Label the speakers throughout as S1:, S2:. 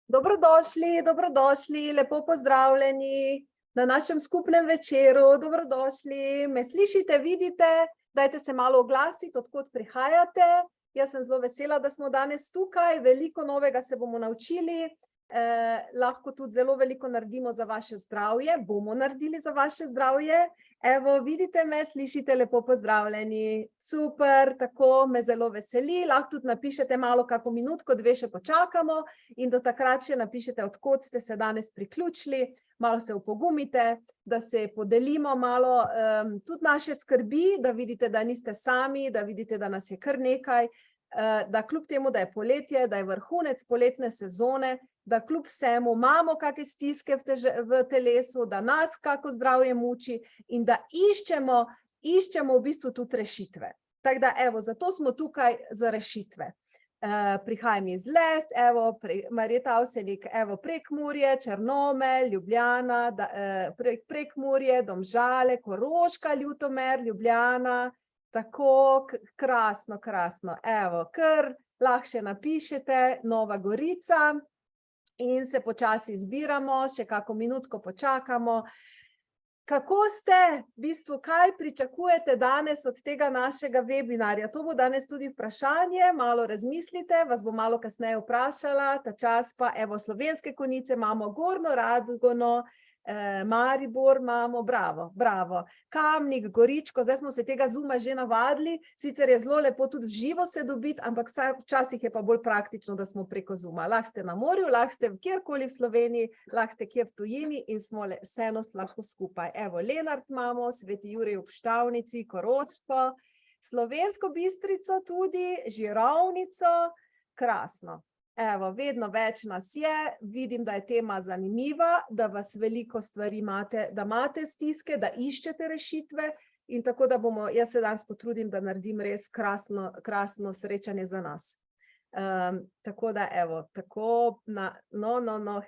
S1: Dobrodošli, dobrodošli, lepo pozdravljeni na našem skupnem večeru, dobrodošli, me slišite, vidite, dajte se malo oglasiti, odkot prihajate, jaz sem zelo vesela, da smo danes tukaj, veliko novega se bomo naučili, lahko tudi zelo veliko naredimo za vaše zdravje, bomo naredili za vaše zdravje, evo, vidite me, slišite, lepo pozdravljeni, super, tako me zelo veseli, lahko tudi napišete malo kako minutko, dve še počakamo in do takrat še napišete, odkot ste se danes priključili, malo se upogumite, da se podelimo malo tudi naše skrbi, da vidite, da niste sami, da vidite, da nas je kar nekaj, da kljub temu, da je poletje, da je vrhunec poletne sezone, da kljub vsemu imamo kakšne stiske v telesu, da nas kako zdravje muči in da iščemo v bistvu tudi rešitve. Tako da, evo, zato smo tukaj za rešitve. Prihajam iz Lest, evo, Marjeta Avsenik, evo, Prekmurje, Črnomelj, Ljubljana, Prekmurje, Domžale, Koroška, Ljutomer, Ljubljana, tako krasno, krasno, evo, kar lahko še napišete, Nova Gorica in se počasi zbiramo, še kako minutko počakamo. Kako ste, v bistvu, kaj pričakujete danes od tega našega webinarja? To bo danes tudi vprašanje, malo razmislite, vas bo malo kasneje vprašala, ta čas pa, evo, Slovenske Konjice imamo, Gornjo Radgono, Maribor imamo, bravo, bravo, Kamnik, Goričko, zdaj smo se tega Zooma že navadili, sicer je zelo lepo tudi v živo se dobiti, ampak včasih je pa bolj praktično, da smo preko Zooma. Lahko ste na morju, lahko ste kjerkoli v Sloveniji, lahko ste kje v tujini in smo vseeno lahko skupaj. Evo, Lenart imamo, Sveti Jurij ob Štavnici, Koroško, Slovensko Bistrico tudi, Žirovnico, krasno. Evo, vedno več nas je, vidim, da je tema zanimiva, da vas veliko stvari imate, da imate stiske, da iščete rešitve in tako da bomo, jaz se danes potrudim, da naredim res krasno srečanje za nas. Tako da, evo, tako,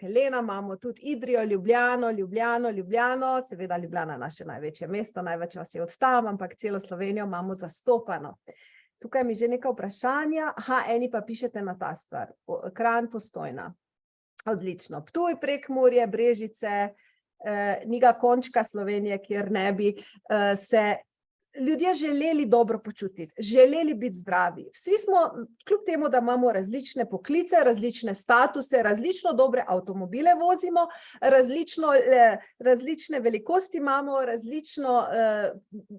S1: Helena, imamo tudi Idrijo, Ljubljano, seveda Ljubljana naše največje mesto, največ vas je od tam, ampak celo Slovenijo imamo zastopano. Tukaj mi že nekaj vprašanja. Eni pa pišete na ta stvar. Kranj, Postojna. Odlično. Ptuj, Prekmurje, Brežice, ni ga končka Slovenije, kjer ne bi se ljudje želeli dobro počutiti, želeli biti zdravi. Vsi smo, kljub temu, da imamo različne poklice, različne statuse, različno dobre avtomobile vozimo, različne velikosti imamo,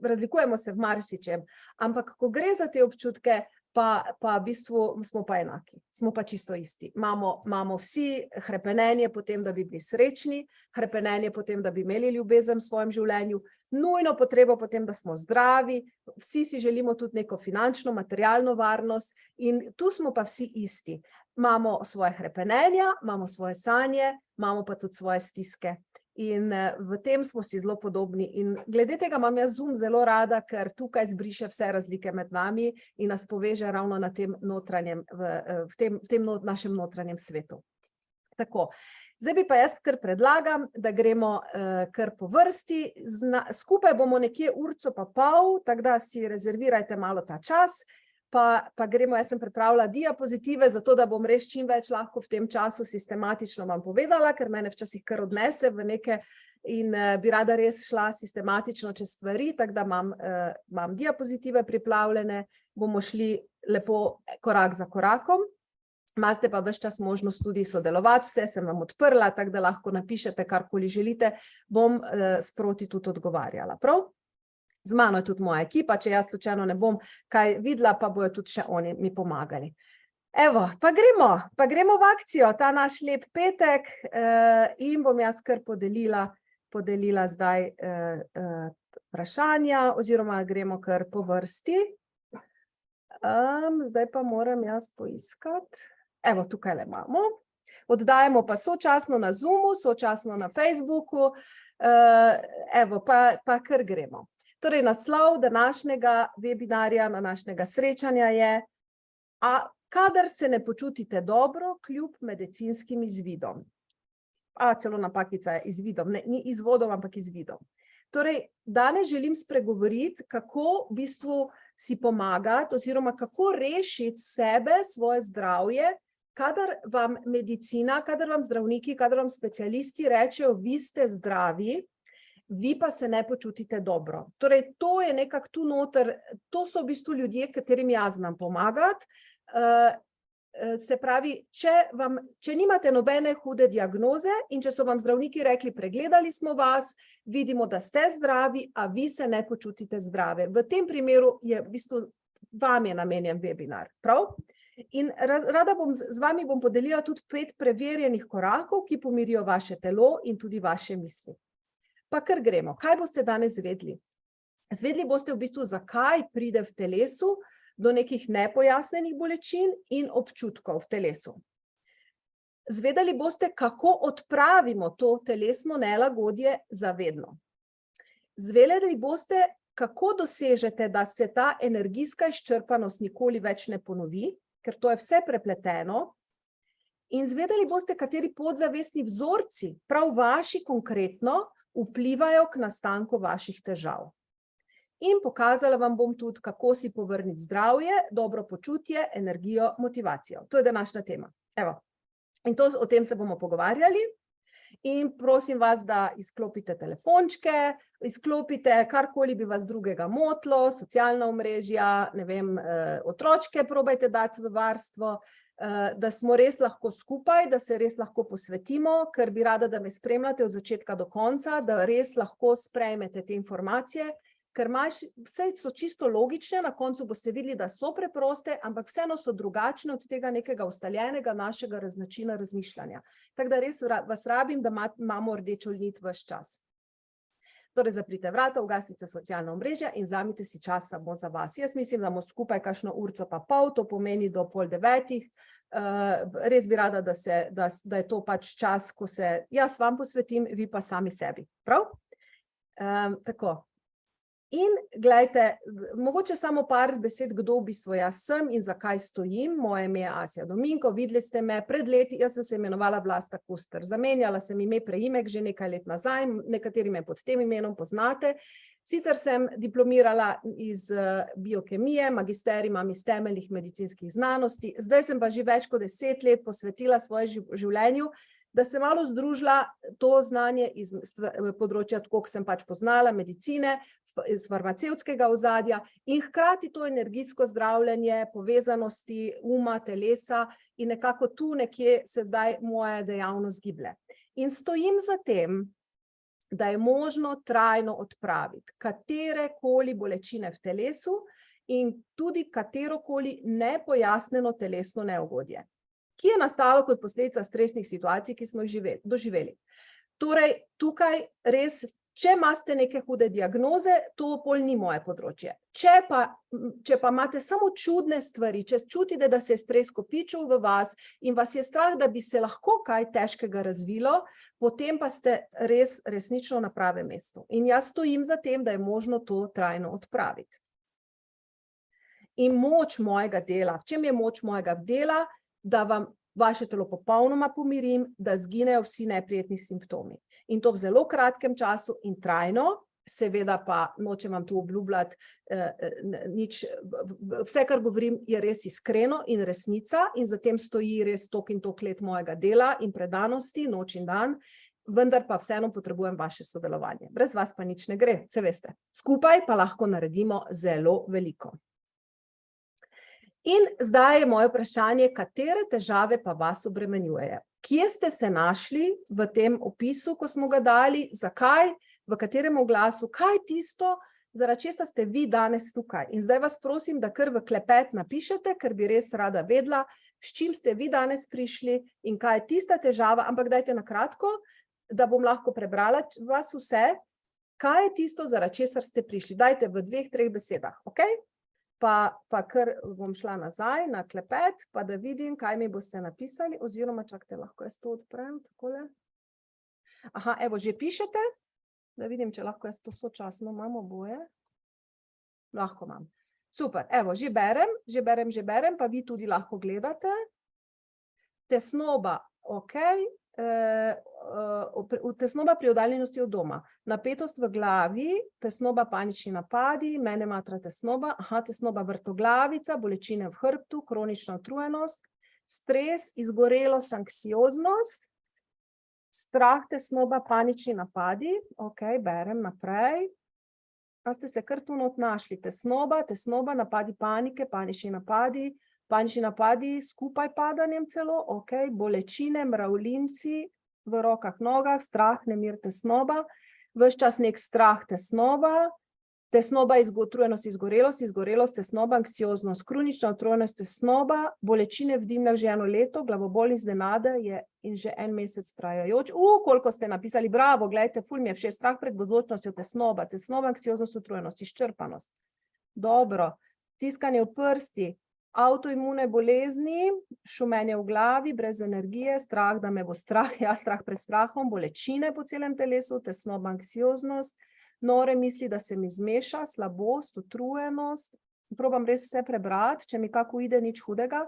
S1: razlikujemo se v marsičem. Ampak, ko gre za te občutke, pa v bistvu smo pa enaki, smo pa čisto isti. Imamo vsi hrepenenje po tem, da bi bili srečni, hrepenenje po tem, da bi imeli ljubezen v svojem življenju, nujno potrebo po tem, da smo zdravi, vsi si želimo tudi neko finančno, materialno varnost in tu smo pa vsi isti. Imamo svoje hrepenenja, imamo svoje sanje, imamo pa tudi svoje stiske. In v tem smo si zelo podobni. In glede tega imam jaz Zoom zelo rada, ker tukaj zbriše vse razlike med nami in nas poveže ravno na tem notranjem, v tem našem notranjem svetu. Tako. Zdaj bi pa jaz kar predlagam, da gremo kar po vrsti. Skupaj bomo nekje urco pa pol, tako da si rezervirajte malo ta čas. Pa gremo, jaz sem pripravila diapozitive, zato da bom res čim več lahko v tem času sistematično vam povedala, ker mene včasih kar odnese v neke in bi rada res šla sistematično čez stvari, tako da imam diapozitive pripravljene, bomo šli lepo korak za korakom. Imate pa ves čas možnost tudi sodelovati, vse sem vam odprla, tako da lahko napišete karkoli želite, bom sproti tudi odgovarjala, prav? Z mano je tudi moja ekipa, če jaz slučajno ne bom kaj videla, pa bojo tudi še oni mi pomagali. Evo, pa gremo v akcijo, ta naš lep petek in bom jaz kar podelila zdaj vprašanja, oziroma gremo kar po vrsti. Zdaj pa moram jaz poiskati. Evo, tukaj le imamo. Oddajamo pa sočasno na Zoomu, sočasno na Facebooku. Evo, pa kar gremo. Torej, naslov današnjega webinarja, današnjega srečanja je: kadar se ne počutite dobro, kljub medicinskim izvidom. Celo napakica je izvidom, ne, ni izvodom, ampak izvidom. Torej, danes želim spregovoriti, kako v bistvu si pomagati oziroma kako rešiti sebe, svoje zdravje, kadar vam medicina, kadar vam zdravniki, kadar vam specialisti rečejo, vi ste zdravi, vi pa se ne počutite dobro. Torej, to je nekako tu noter, to so v bistvu ljudje, katerim jaz znam pomagati. Se pravi, če nimate nobene hude diagnoze in če so vam zdravniki rekli, pregledali smo vas, vidimo, da ste zdravi, a vi se ne počutite zdrave. V tem primeru je v bistvu vam je namenjen webinar, prav? In rada z vami bom podelila tudi 5 preverjenih korakov, ki pomirijo vaše telo in tudi vaše misli. Pa kar gremo. Kaj boste danes zvedli? Zvedli boste v bistvu, zakaj pride v telesu do nekih nepojasnenih bolečin in občutkov v telesu. Zvedeli boste, kako odpravimo to telesno nelagodje zavedno. Zvedeli boste, kako dosežete, da se ta energijska izčrpanost nikoli več ne ponovi, ker to je vse prepleteno. In zvedeli boste, kateri podzavestni vzorci, prav vaši konkretno, vplivajo k nastanku vaših težav. In pokazala vam bom tudi, kako si povrniti zdravje, dobro počutje, energijo, motivacijo. To je današnja tema. Evo. In o tem se bomo pogovarjali. In prosim vas, da izklopite telefončke, izklopite karkoli bi vas drugega motilo, socialna omrežja, ne vem, otročke probajte dati v varstvo, da smo res lahko skupaj, da se res lahko posvetimo, ker bi rada, da me spremljate od začetka do konca, da res lahko sprejmete te informacije, ker vse so čisto logične, na koncu boste videli, da so preproste, ampak vseeno so drugačne od tega nekega ustaljenega našega načina razmišljanja. Tako da res vas rabim, da imamo rdečo nit ves čas. Torej, zaprite vrata, ugasnite socialna omrežja in vzamite si čas samo za vas. Jaz mislim, da bomo skupaj kakšno urco pa pol, to pomeni do 8:30. Res bi rada, da je to pač čas, ko se jaz vam posvetim, vi pa sami sebi. Prav? Tako. In gledajte, mogoče samo par besed, kdo v bistvu jaz sem in zakaj stojim. Moje ime je Asja Dominko, videli ste me pred leti, jaz sem se imenovala Vlasta Kuster. Zamenjala sem ime, preimek že nekaj let nazaj, nekateri me pod tem imenom poznate. Sicer sem diplomirala iz biokemije, magisterij imam iz temeljnih medicinskih znanosti, zdaj sem pa že več kot 10 let posvetila svoje življenju da sem malo združila to znanje iz področja, tako kot sem pač poznala, medicine, iz farmacevtskega ozadja in hkrati to energijsko zdravljenje, povezanosti uma, telesa in nekako tu nekje se zdaj moja dejavnost giblje. In stojim za tem, da je možno trajno odpraviti katerekoli bolečine v telesu in tudi katerokoli nepojasneno telesno neugodje, ki je nastalo kot posledica stresnih situacij, ki smo jih doživeli. Torej, tukaj res, če imate neke hude diagnoze, to pol ni moje področje. Če pa imate samo čudne stvari, če čutite, da se je stres kopičil v vas in vas je strah, da bi se lahko kaj težkega razvilo, potem pa ste resnično na pravem mestu. In jaz stojim za tem, da je možno to trajno odpraviti. In moč mojega dela, v čem je moč mojega dela, da vam vaše telo popolnoma pomirim, da zginejo vsi neprijetni simptomi. In to v zelo kratkem času in trajno, seveda pa nočem vam tu obljubljati nič, vse, kar govorim, je res iskreno in resnica in za tem stoji res toliko in toliko let mojega dela in predanosti, noč in dan, vendar pa vseeno potrebujem vaše sodelovanje. Brez vas pa nič ne gre, se veste. Skupaj pa lahko naredimo zelo veliko. In zdaj je moje vprašanje, katere težave pa vas obremenjujejo? Kje ste se našli v tem opisu, ko smo ga dali, zakaj, v katerem oglasu, kaj tisto, zaradi česa ste vi danes tukaj? In zdaj vas prosim, da kar v klepet napišete, ker bi res rada vedela, s čim ste vi danes prišli in kaj je tista težava, ampak dajte na kratko, da bom lahko prebrala vas vse, kaj je tisto, zaradi česar ste prišli. Dajte v 2-3 besedah, ok? Pa kar bom šla nazaj na klepet, pa da vidim, kaj mi boste napisali, oziroma čakajte, lahko jaz to odprem, takole. Aha, evo, že pišete, da vidim, če lahko jaz to sočasno imam oboje. Lahko imam. Super, evo, že berem, pa vi tudi lahko gledate. Tesnoba, ok. Tesnoba pri oddaljenosti od doma, napetost v glavi, tesnoba, panični napadi, mene matra tesnoba, tesnoba vrtoglavica, bolečine v hrbtu, kronična utrujenost, stres, izgorelost, anksioznost, strah, tesnoba, panični napadi, ok, berem naprej. A ste se kar tu not našli? Tesnoba, napadi panike, panični napadi, skupaj padanjem celo, ok, bolečine, mravljinci v rokah, nogah, strah, nemir, tesnoba, ves čas nek strah, tesnoba, utrujenost, izgorelost, tesnoba, anksioznost, kronična utrujenost, tesnoba, bolečine v dimljah že 1 leto, glavobol iznenada je in že 1 mesec trajajoč. Koliko ste napisali, bravo, gledajte, ful mi je všeč, strah pred bodočnostjo, tesnoba, anksioznost, utrujenost, izčrpanost. Dobro, stiskanje v prsti, avtoimune bolezni, šumenje v glavi, brez energije, strah, da me bo strah, strah pred strahom, bolečine po celem telesu, tesnoba, anksioznost, nore misli, da se mi zmeša, slabost, utrujenost, probam res vse prebrati, če mi kako ide, nič hudega,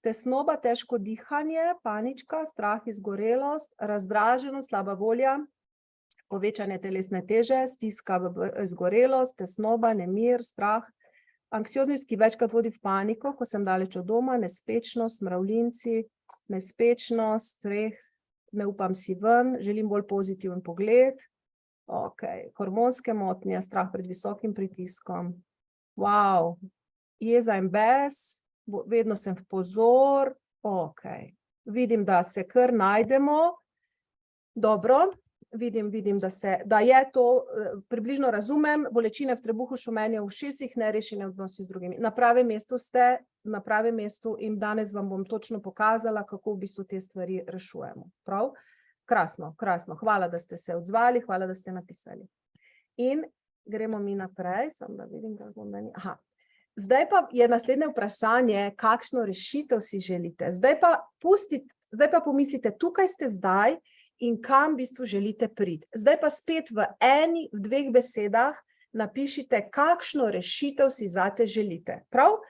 S1: tesnoba, težko dihanje, panička, strah, izgorelost, razdraženost, slaba volja, povečanje telesne teže, stiska, izgorelost, tesnoba, nemir, strah, anksioznost, ki večkrat vodi v paniko, ko sem daleč od doma, nespečnost, mravljinci, nespečnost, streh, ne upam si ven, želim bolj pozitiven pogled, ok, hormonske motnje, strah pred visokim pritiskom, wow, jeza in bes, vedno sem v pozor, ok, vidim, da se kar najdemo, dobro, vidim, da je to, približno razumem, bolečine v trebuhu, šumenje v ušesih, nerešene odnosi z drugimi. Na pravem mestu ste, na pravem mestu in danes vam bom točno pokazala, kako v bistvu te stvari rešujemo. Prav? Krasno, hvala, da ste se odzvali, hvala, da ste napisali. In gremo mi naprej, samo da vidim, da bom meni. Zdaj pa je naslednje vprašanje, kakšno rešitev si želite. Zdaj pa pomislite, tukaj ste zdaj, in kam v bistvu želite priti. Zdaj pa spet v 2 besedah napišite, kakšno rešitev si zate želite. Prav?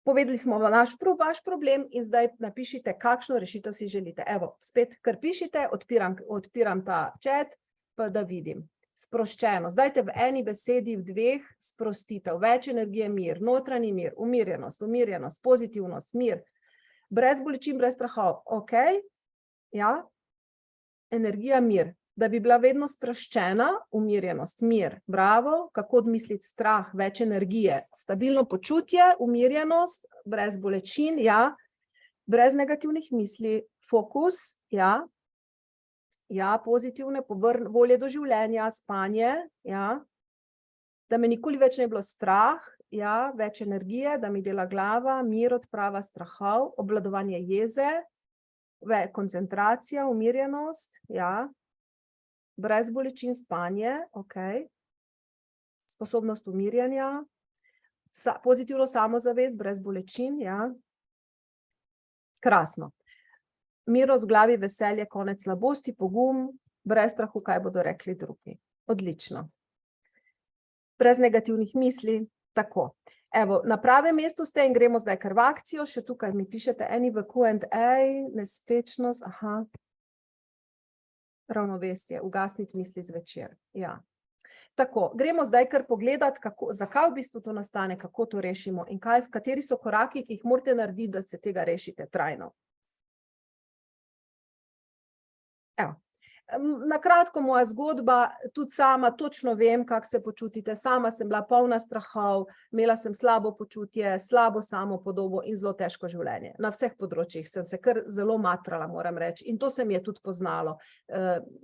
S1: Povedali smo vaš problem in zdaj napišite, kakšno rešitev si želite. Evo, spet, kar pišite, odpiram ta chat, pa da vidim. Sproščenost. Dajte v 1 besedi, v 2 sprostitev. Več energije, mir, notranji mir, umirjenost, pozitivnost, mir. Brez bolečin, brez strahov. Ok? Ja? energija mir. Da bi bila vedno sproščena, umirjenost, mir, bravo, kako odmisliti strah, več energije, stabilno počutje, umirjenost, brez bolečin, ja, brez negativnih misli, fokus, ja, pozitivne, volje do življenja, spanje, ja, da me nikoli več ne bilo strah, ja, več energije, da mi dela glava, mir, odprava strahov, obvladovanje jeze, koncentracija, umirjenost, ja, brez bolečin, spanje, ok, sposobnost umirjanja, pozitivno samozavest, brez bolečin, ja, krasno. Mirost v glavi, veselje, konec slabosti, pogum, brez strahu, kaj bodo rekli drugi. Odlično. Brez negativnih misli, tako. Evo, na pravem mestu ste in gremo zdaj kar v akcijo, še tukaj mi pišete eni v Q&A, nespečnost, aha. Ravnovesje, ugasniti misli zvečer. Ja. Tako, gremo zdaj kar pogledati, zakaj v bistvu to nastane, kako to rešimo in kateri so koraki, ki jih morate narediti, da se tega rešite trajno. Evo. Na kratko moja zgodba, tudi sama točno vem, kako se počutite. Sama sem bila polna strahov, imela sem slabo počutje, slabo samopodobo in zelo težko življenje. Na vseh področjih sem se kar zelo matrala, moram reči, in to se mi je tudi poznalo.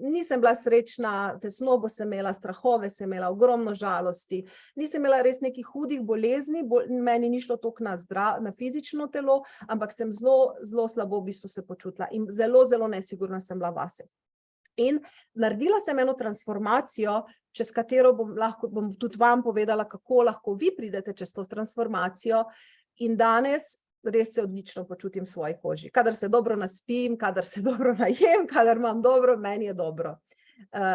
S1: Nisem bila srečna, tesnobo sem imela, strahove sem imela, ogromno žalosti. Nisem imela res nekih hudih bolezni, meni ni šlo toliko na fizično telo, ampak sem zelo, zelo slabo v bistvu se počutila in zelo, zelo nesigurna sem bila vase. In naredila sem eno transformacijo, čez katero bom tudi vam povedala, kako lahko vi pridete čez to transformacijo in danes res se odlično počutim v svoji koži. Kadar se dobro naspim, kadar se dobro najem, kadar imam dobro, meni je dobro.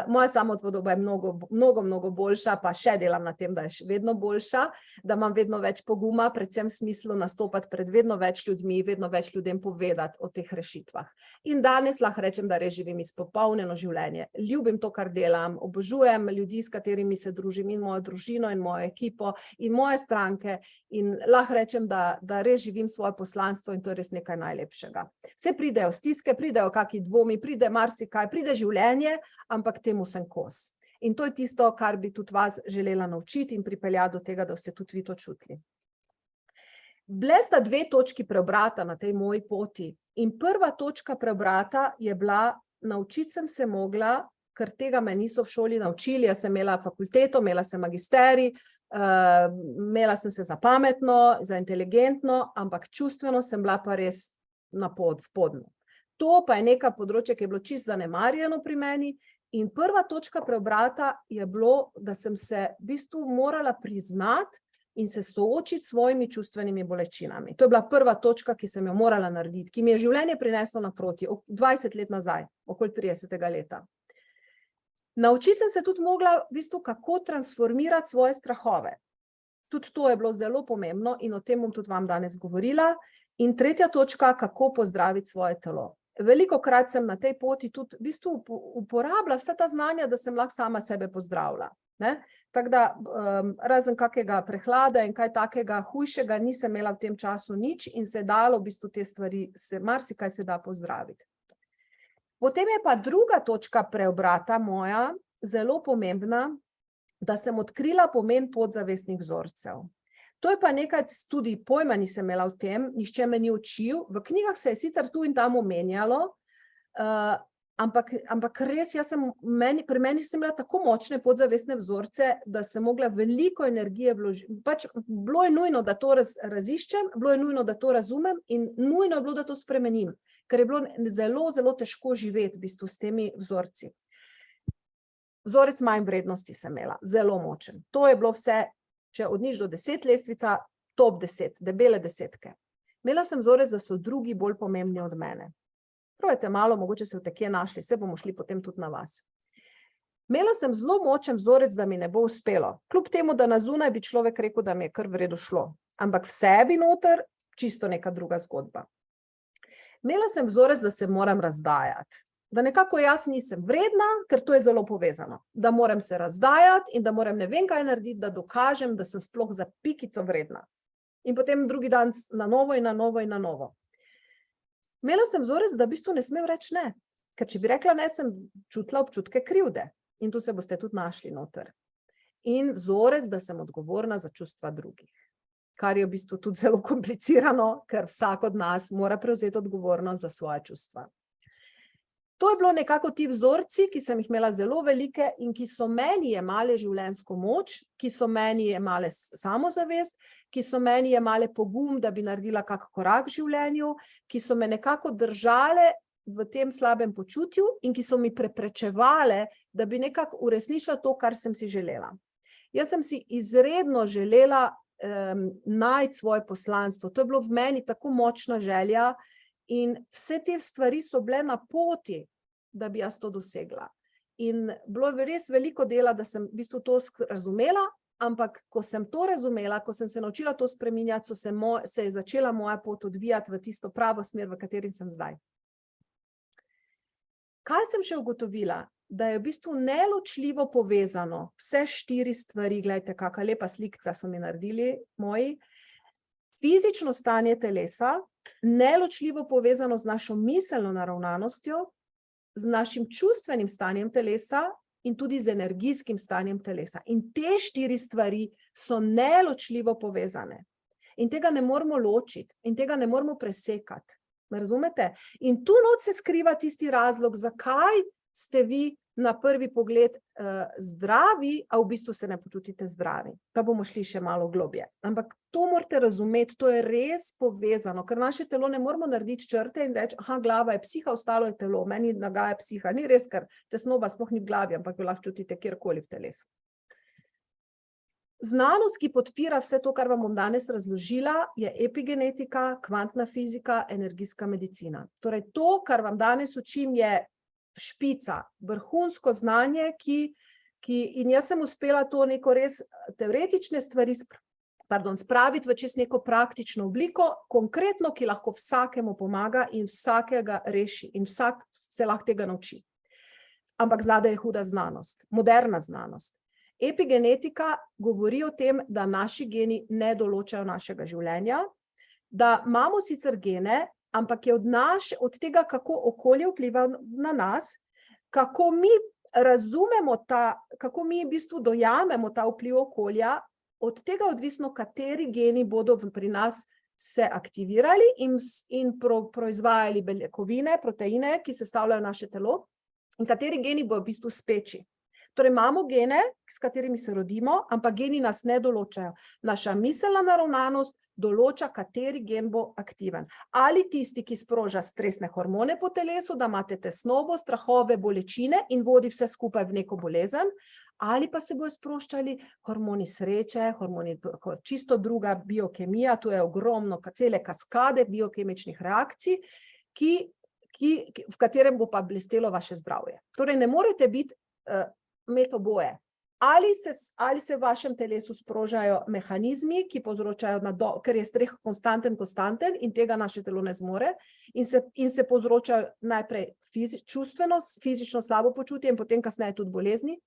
S1: Moja samopodoba je mnogo boljša, pa še delam na tem, da je vedno boljša, da imam vedno več poguma, predvsem v smislu nastopati pred vedno več ljudmi, vedno več ljudem povedati o teh rešitvah. In danes lahko rečem, da res živim izpopolnjeno življenje. Ljubim to, kar delam, obožujem ljudi, s katerimi se družim in mojo družino in mojo ekipo in moje stranke in lahko rečem, da res živim svoje poslanstvo in to je res nekaj najlepšega. Vse pridejo stiske, pridejo kakšni dvomi, pride marsikaj, pride življenje, ampak temu sem kos. In to je tisto, kar bi tudi vas želela naučiti in pripeljati do tega, da ste tudi vi to čutili. Bile sta dve točki preobrata na tej moji poti in prva točka preobrata je bila, naučiti sem se mogla, ker tega me niso v šoli naučili, jaz sem imela fakulteto, imela sem magisterij, imela sem se za pametno, za inteligentno, ampak čustveno sem bila pa res v podnu. To pa je neka področje, ki je bilo čisto zanemarjeno pri meni. In prva točka preobrata je bilo, da sem se v bistvu morala priznati in se soočiti s svojimi čustvenimi bolečinami. To je bila prva točka, ki sem jo morala narediti, ki mi je življenje prineslo naproti, 20 let nazaj, okoli 30. leta. Naučiti sem se tudi mogla v bistvu, kako transformirati svoje strahove. Tudi to je bilo zelo pomembno in o tem bom tudi vam danes govorila. In tretja točka, kako pozdraviti svoje telo. Velikokrat sem na tej poti tudi v bistvu uporabila vsa ta znanja, da sem lahko sama sebe pozdravila. Tako da razen kakega prehlada in kaj takega hujšega nisem imela v tem času nič in se dalo v bistvu te stvari, marsikaj se da pozdraviti. Potem je pa druga točka preobrata moja, zelo pomembna, da sem odkrila pomen podzavestnih vzorcev. To je pa nekaj, tudi pojma nisem imela v tem, nihče me ni učil, v knjigah se je sicer tu in tam omenjalo, ampak res, pri meni sem imela tako močne podzavestne vzorce, da sem mogla veliko energije vložiti. Pač bilo je nujno, da to raziščem, bilo je nujno, da to razumem in nujno je bilo, da to spremenim, ker je bilo zelo, zelo težko živeti v bistvu s temi vzorci. Vzorec manj vrednosti sem imela, zelo močen. To je bilo vse, če od nič do 10 lestvica, top 10, debele desetke. Imela sem vzorec, da so drugi bolj pomembni od mene. Probajte malo, mogoče se v kje našli, se bomo šli potem tudi na vas. Imela sem zelo močen vzorec, da mi ne bo uspelo. Kljub temu, da na zunaj bi človek rekel, da mi je kar v redu šlo. Ampak v sebi noter, čisto neka druga zgodba. Imela sem vzorec, da se moram razdajati. Da nekako jaz nisem vredna, ker to je zelo povezano. Da moram se razdajati in da moram ne vem kaj narediti, da dokažem, da sem sploh za pikico vredna. In potem drugi dan na novo in na novo in na novo. Imela sem vzorec, da v bistvu ne smem reči ne, Ker če bi rekla ne, sem čutila občutke krivde in tu se boste tudi našli noter. In vzorec, da sem odgovorna za čustva drugih. Kar je v bistvu tudi zelo komplicirano, ker vsak od nas mora prevzeti odgovornost za svoje čustva. To je bilo nekako ti vzorci, ki sem jih imela zelo velike in ki so meni jemale življenjsko moč, ki so meni jemale samozavest, ki so meni jemale pogum, da bi naredila kak korak v življenju, ki so me nekako držale v tem slabem počutju in ki so mi preprečevale, da bi nekako uresničila to, kar sem si želela. Jaz sem si izredno želela najti svoje poslanstvo. To je bilo v meni tako močna želja in vse te stvari so bile na poti, da bi jaz to dosegla. In bilo je res veliko dela, da sem v bistvu to razumela, ampak ko sem to razumela, ko sem se naučila to spreminjati, se je začela moja pot odvijati v tisto pravo smer, v kateri sem zdaj. Kaj sem še ugotovila? Da je v bistvu neločljivo povezano vse 4 stvari, gledajte, kakšna lepa slikca so mi naredili moji, fizično stanje telesa, neločljivo povezano z našo miselno naravnanostjo, z našim čustvenim stanjem telesa in tudi z energijskim stanjem telesa. In te 4 stvari so neločljivo povezane. In tega ne moramo ločiti in tega ne moramo presekati. Me razumete? In tu noč se skriva tisti razlog, zakaj ste vi na prvi pogled zdravi, a v bistvu se ne počutite zdravi. Pa bomo šli še malo globje. Ampak to morate razumeti, to je res povezano, ker naše telo ne moramo narediti črte in reči, aha, glava je psiha, ostalo je telo, meni nagaja psiha. Ni res, ker tesnoba sploh ni v glavi, ampak jo lahko čutite kjerkoli v telesu. Znanost, ki podpira vse to, kar vam bom danes razložila, je epigenetika, kvantna fizika, energijska medicina. Torej to, kar vam danes učim, je špica, vrhunsko znanje, in jaz sem uspela to neko res teoretične stvari spraviti v čisto neko praktično obliko, konkretno, ki lahko vsakemu pomaga in vsakega reši in vsak se lahko tega nauči. Ampak zadaj je huda znanost, moderna znanost. Epigenetika govori o tem, da naši geni ne določajo našega življenja, da imamo sicer gene, ampak je od tega, kako okolje vpliva na nas, kako mi razumemo kako mi v bistvu dojamemo ta vpliv okolja, od tega odvisno, kateri geni bodo pri nas se aktivirali in proizvajali beljakovine, proteine, ki sestavljajo naše telo, in kateri geni bodo v bistvu speči. Torej imamo gene, s katerimi se rodimo, ampak geni nas ne določajo. Naša miselna naravnanost določa, kateri gen bo aktiven. Ali tisti, ki sproža stresne hormone po telesu, da imate tesnobo, strahove, bolečine in vodi vse skupaj v neko bolezen, ali pa se bojo sproščali hormoni sreče, hormoni, čisto druga biokemija, tu je ogromno, cele kaskade biokemičnih reakcij, v katerem bo pa blestelo vaše zdravje. Torej ne morete biti imeti oboje. Ali se v vašem telesu sprožajo mehanizmi, ki povzročajo, ker je stres konstanten in tega naše telo ne zmore, in se povzročajo najprej fizično slabo počutje in potem kasneje tudi bolezni,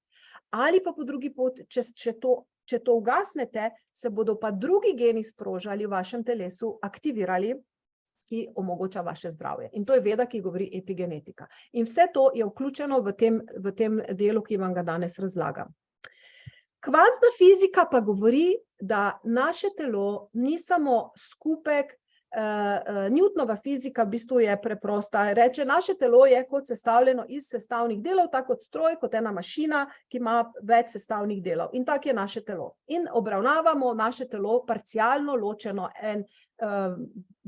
S1: ali pa po drugi poti, če to ugasnete, se bodo pa drugi geni sprožali v vašem telesu, aktivirali, ki omogoča vaše zdravje. In to je veda, ki govori epigenetika. In vse to je vključeno v tem delu, ki vam ga danes razlagam. Kvantna fizika pa govori, da naše telo ni samo skupek, Newtonova fizika v bistvu je preprosta. Reče, naše telo je kot sestavljeno iz sestavnih delov, tako kot stroj, kot ena mašina, ki ima več sestavnih delov. In tako je naše telo. In obravnavamo naše telo parcialno ločeno,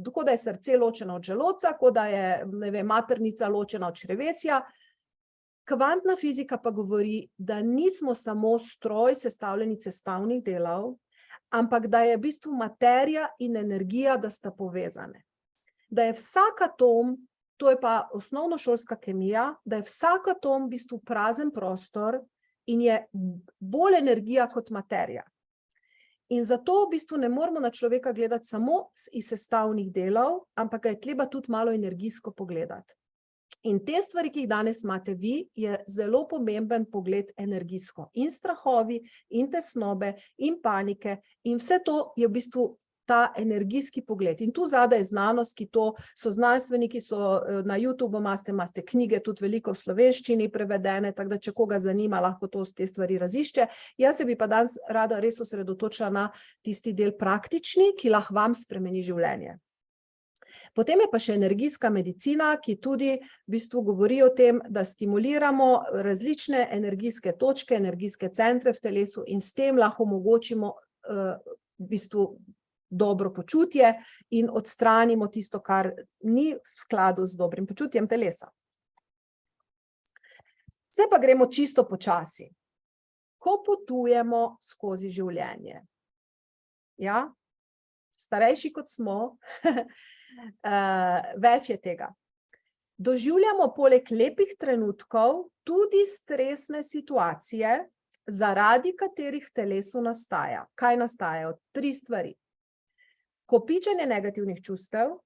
S1: tako da je srce ločeno od želodca, kot da je maternica ločena od črevesja. Kvantna fizika pa govori, da nismo samo stroj sestavljeni sestavnih delov, ampak da je v bistvu materija in energija, da sta povezane. Da je vsak atom, to je pa osnovnošolska kemija, da je vsak atom v bistvu prazen prostor in je bolj energija kot materija. In zato v bistvu ne moramo na človeka gledati samo iz sestavnih delov, ampak ga je treba tudi malo energijsko pogledati. In te stvari, ki jih danes imate vi, je zelo pomemben pogled energijsko. In strahovi, in tesnobe, in panike, in vse to je v bistvu ta energijski pogled. In tu zadaj je znanost, ki to so znanstveniki, so na YouTubeu imate knjige, tudi veliko v slovenščini prevedene, tako da če koga zanima, lahko te stvari razišče. Jaz se bi pa danes rada res osredotočila na tisti del praktični, ki lahko vam spremeni življenje. Potem je pa še energijska medicina, ki tudi v bistvu govori o tem, da stimuliramo različne energijske točke, energijske centre v telesu in s tem lahko omogočimo v bistvu dobro počutje in odstranimo tisto, kar ni v skladu z dobrim počutjem telesa. Zdaj pa gremo čisto počasi. Ko potujemo skozi življenje, ja, starejši kot smo, več je tega. Doživljamo poleg lepih trenutkov tudi stresne situacije, zaradi katerih v telesu nastaja. Kaj nastajajo? 3 stvari. Kopičenje negativnih čustev,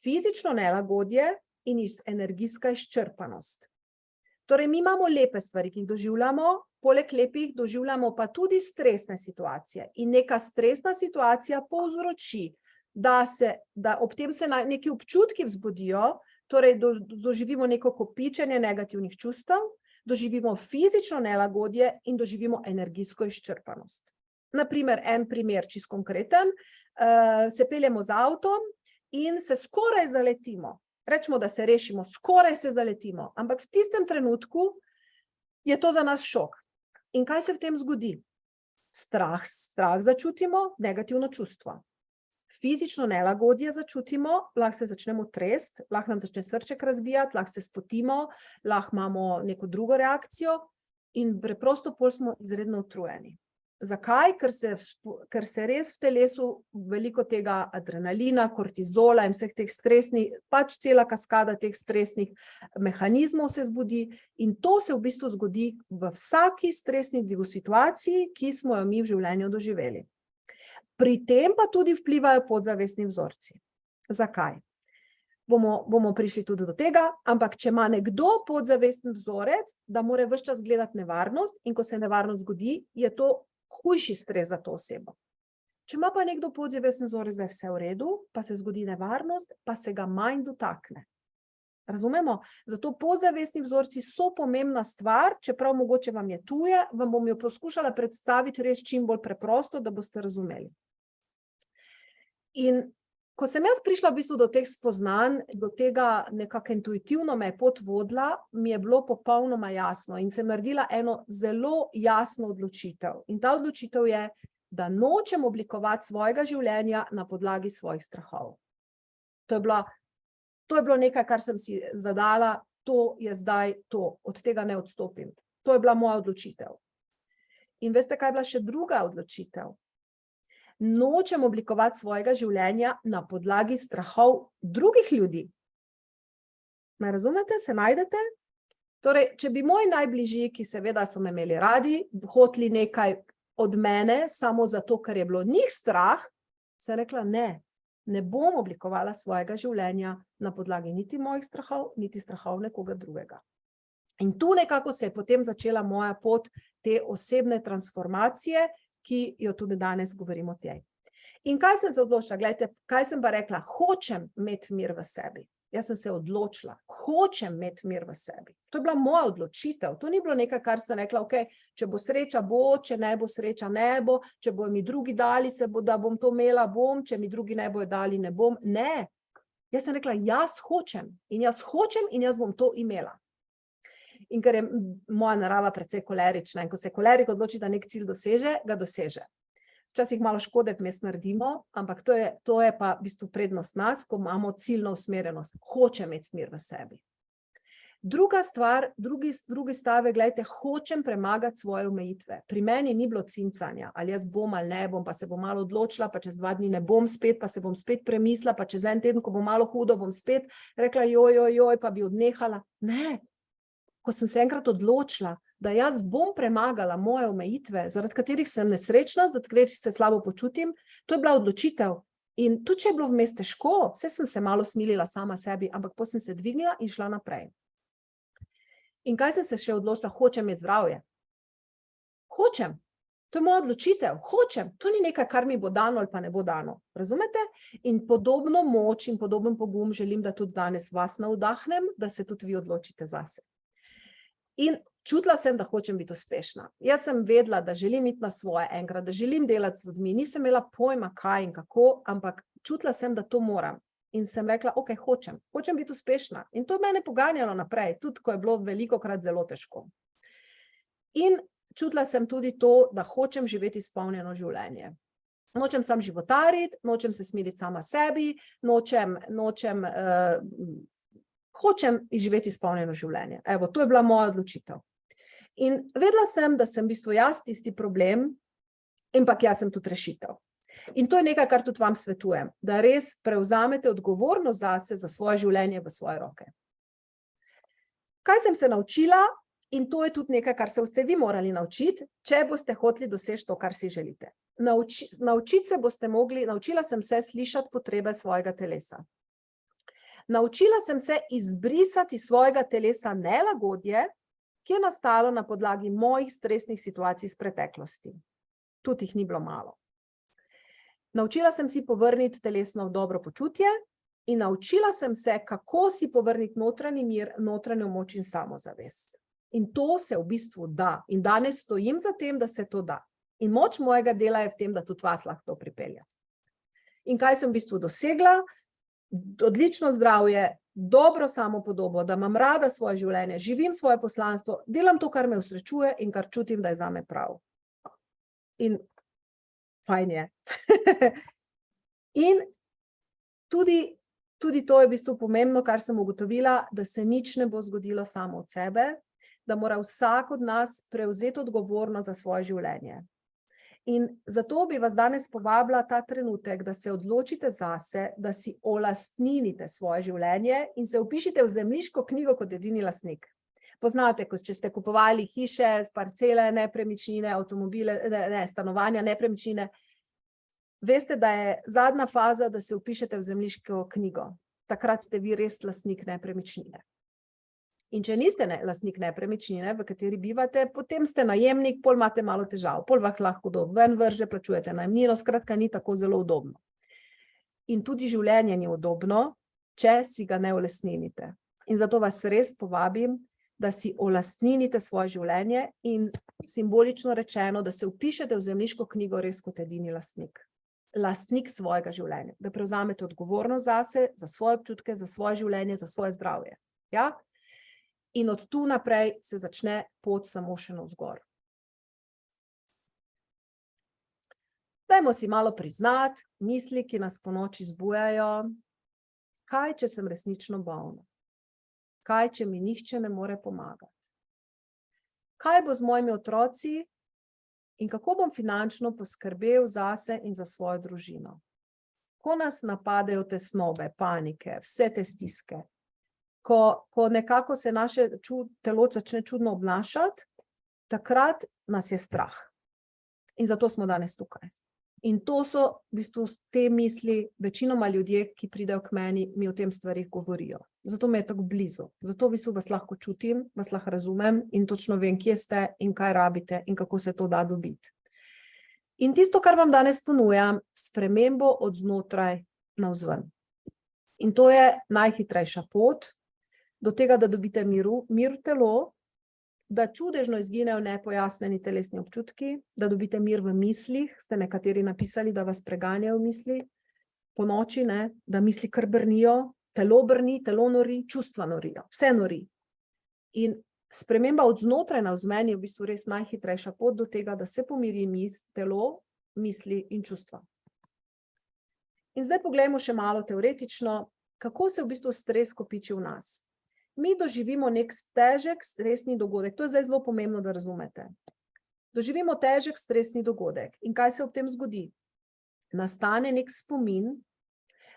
S1: fizično nelagodje in energijska izčrpanost. Torej, mi imamo lepe stvari, ki jih doživljamo, poleg lepih doživljamo pa tudi stresne situacije. In neka stresna situacija povzroči, da ob tem se neki občutki vzbudijo, torej doživimo neko kopičenje negativnih čustev, doživimo fizično nelagodje in doživimo energijsko izčrpanost. Naprimer, en primer, čisto konkreten, se peljemo z avtom in se skoraj zaletimo. Rečemo, da se rešimo, skoraj se zaletimo, ampak v tistem trenutku je to za nas šok. In kaj se v tem zgodi? Strah začutimo, negativno čustvo. Fizično nelagodje začutimo, lahko se začnemo tresti, lahko nam začne srček razbijati, lahko se spotimo, lahko imamo neko drugo reakcijo in preprosto pol smo izredno utrujeni. Zakaj? Ker se res v telesu veliko tega adrenalina, kortizola in vseh teh stresnih, pač cela kaskada teh stresnih mehanizmov se zbudi in to se v bistvu zgodi v vsaki stresni situaciji, ki smo jo mi v življenju doživeli. Pri tem pa tudi vplivajo podzavestni vzorci. Zakaj? Bomo prišli tudi do tega, ampak če ima nekdo podzavestni vzorec, da mora ves čas gledati nevarnost in ko se nevarnost zgodi, je to hujši stres za to osebo. Če ima pa nekdo podzavestni vzorec, da je vse v redu, pa se zgodi nevarnost, pa se ga manj dotakne. Razumemo? Zato podzavestni vzorci so pomembna stvar, čeprav mogoče vam je tuje, vam bom jo poskušala predstaviti res čim bolj preprosto, da boste razumeli. In ko sem jaz prišla v bistvu do teh spoznanj, do tega nekako intuitivno me je pot vodila, mi je bilo popolnoma jasno in sem naredila eno zelo jasno odločitev. In ta odločitev je, da nočem oblikovati svojega življenja na podlagi svojih strahov. To je bilo nekaj, kar sem si zadala, to je zdaj to, od tega ne odstopim. To je bila moja odločitev. In veste, kaj je bila še druga odločitev? Nočem oblikovati svojega življenja na podlagi strahov drugih ljudi. Me razumete? Se najdete? Torej, če bi moji najbližji, ki seveda so me imeli radi, hoteli nekaj od mene, samo zato, ker je bilo njih strah, sem rekla ne bom oblikovala svojega življenja na podlagi niti mojih strahov, niti strahov nekoga drugega. In tu nekako se je potem začela moja pot te osebne transformacije, ki jo tudi danes govorimo o tej. In kaj sem se odločila? Glejte, kaj sem pa rekla? Hočem imeti mir v sebi. Jaz sem se odločila, hočem imeti mir v sebi. To je bila moja odločitev. To ni bilo nekaj, kar sem rekla, če bo sreča, bo, če ne bo sreča, ne bo, če bojo mi drugi dali, da bom to imela, bom, če mi drugi ne bojo dali, ne bom. Ne. Jaz sem rekla, jaz hočem in jaz bom to imela. In ker je moja narava precej kolerična in ko se kolerik odloči, da nek cilj doseže, ga doseže. Včasih malo škode vmes naredimo, ampak to je pa v bistvu prednost nas, ko imamo ciljno usmerjenost. Hočem imeti mir v sebi. Druga stvar, drugi stavek, gledajte, hočem premagati svoje omejitve. Pri meni ni bilo cincanja, ali jaz bom ali ne bom, pa se bom malo odločila, pa čez 2 dni ne bom spet, pa se bom spet premislila, pa čez en teden, ko bo malo hudo, bom spet rekla joj, pa bi odnehala. Ne. Ko sem se enkrat odločila, da jaz bom premagala moje omejitve, zaradi katerih sem nesrečna, zaradi katerih se slabo počutim, to je bila odločitev. In tudi, če je bilo vmes težko, saj sem se malo smilila sama sebi, ampak potem sem se dvignila in šla naprej. In kaj sem se še odločila? Hočem imeti zdravje. Hočem. To je moja odločitev, hočem, to ni nekaj, kar mi bo dano ali pa ne bo dano. Razumete? In podobno moč in podoben pogum želim, da tudi danes vas navdahnem, da se tudi vi odločite zase. In čutila sem, da hočem biti uspešna. Jaz sem vedela, da želim iti na svoje enkrat, da želim delati z ljudmi. Nisem imela pojma, kaj in kako, ampak čutila sem, da to moram. In sem rekla, ok, hočem biti uspešna. In to je mene poganjalo naprej, tudi ko je bilo velikokrat zelo težko. In čutila sem tudi to, da hočem živeti izpolnjeno življenje. Nočem sam životariti, nočem se smiliti sama sebi, hočem živeti izpolnjeno življenje. Evo, to je bila moja odločitev. In vedela sem, da sem v bistvu jaz tisti problem, ampak jaz sem tudi rešitev. In to je nekaj, kar tudi vam svetujem, da res prevzamete odgovornost zase, za svoje življenje v svoje roke. Kaj sem se naučila? In to je tudi nekaj, kar se boste vi morali naučiti, če boste hoteli doseči to, kar si želite. Naučiti se boste mogli, naučila sem se slišati potrebe svojega telesa. Naučila sem se izbrisati iz svojega telesa nelagodje, ki je nastalo na podlagi mojih stresnih situacij iz preteklosti. Tudi jih ni bilo malo. Naučila sem si povrniti telesno dobro počutje in naučila sem se, kako si povrniti notranji mir, notranjo moč in samozavest. In to se v bistvu da. In danes stojim za tem, da se to da. In moč mojega dela je v tem, da tudi vas lahko to pripelje. In kaj sem v bistvu dosegla? Odlično zdravje, dobro samopodobo, da imam rada svoje življenje, živim svoje poslanstvo, delam to, kar me usrečuje in kar čutim, da je zame prav. In fajn je. In tudi to je v bistvu pomembno, kar sem ugotovila, da se nič ne bo zgodilo samo od sebe, da mora vsak od nas prevzeti odgovornost za svoje življenje. In zato bi vas danes povabila ta trenutek, da se odločite zase, da si olastninite svoje življenje in se vpišite v zemljiško knjigo kot edini lastnik. Poznate, če ste kupovali hiše, parcele, nepremičnine, avtomobile, stanovanja, nepremičnine, veste, da je zadnja faza, da se vpišete v zemljiško knjigo. Takrat ste vi res lastnik nepremičnine. In če niste lastnik nepremičnine, v kateri bivate, potem ste najemnik, pol imate malo težav, pol lahko ven vrže, plačujete najemnino, skratka ni tako zelo udobno. In tudi življenje ni udobno, če si ga ne olastninite. In zato vas res povabim, da si olastninite svoje življenje in simbolično rečeno, da se vpišete v zemljiško knjigo res kot edini lastnik. Lastnik svojega življenja, da prevzamete odgovornost zase, za svoje občutke, za svoje življenje, za svoje zdravje. Ja? In od tu naprej se začne pot samo še navzgor. Dajmo si malo priznati misli, ki nas ponoči zbujajo. Kaj, če sem resnično bolna? Kaj, če mi nihče ne more pomagati? Kaj bo z mojimi otroci in kako bom finančno poskrbel zase in za svojo družino? Ko nas napadejo tesnobe, panike, vse te stiske, ko nekako se naše telo začne čudno obnašati, takrat nas je strah. In zato smo danes tukaj. In to so v bistvu te misli, večinoma ljudje, ki pridejo k meni, mi o tem stvarih govorijo. Zato me je tako blizu. Zato v bistvu vas lahko čutim, vas lahko razumem in točno vem, kje ste in kaj rabite in kako se to da dobiti. In tisto, kar vam danes ponujam, spremembo od znotraj navzven. In to je najhitrejša pot do tega, da dobite mir v telo, da čudežno izginejo nepojasnjeni telesni občutki, da dobite mir v mislih, ste nekateri napisali, da vas preganjajo misli, po noči, da misli kar brnijo, telo brni, telo nori, čustva norijo, vse nori. In sprememba od znotraj navzven je v bistvu res najhitrejša pot do tega, da se pomiri telo, misli in čustva. In zdaj poglejmo še malo teoretično, kako se v bistvu stres kopiči v nas. Mi doživimo nek težek stresni dogodek. To je zdaj zelo pomembno, da razumete. Doživimo težek stresni dogodek. In kaj se ob tem zgodi? Nastane nek spomin,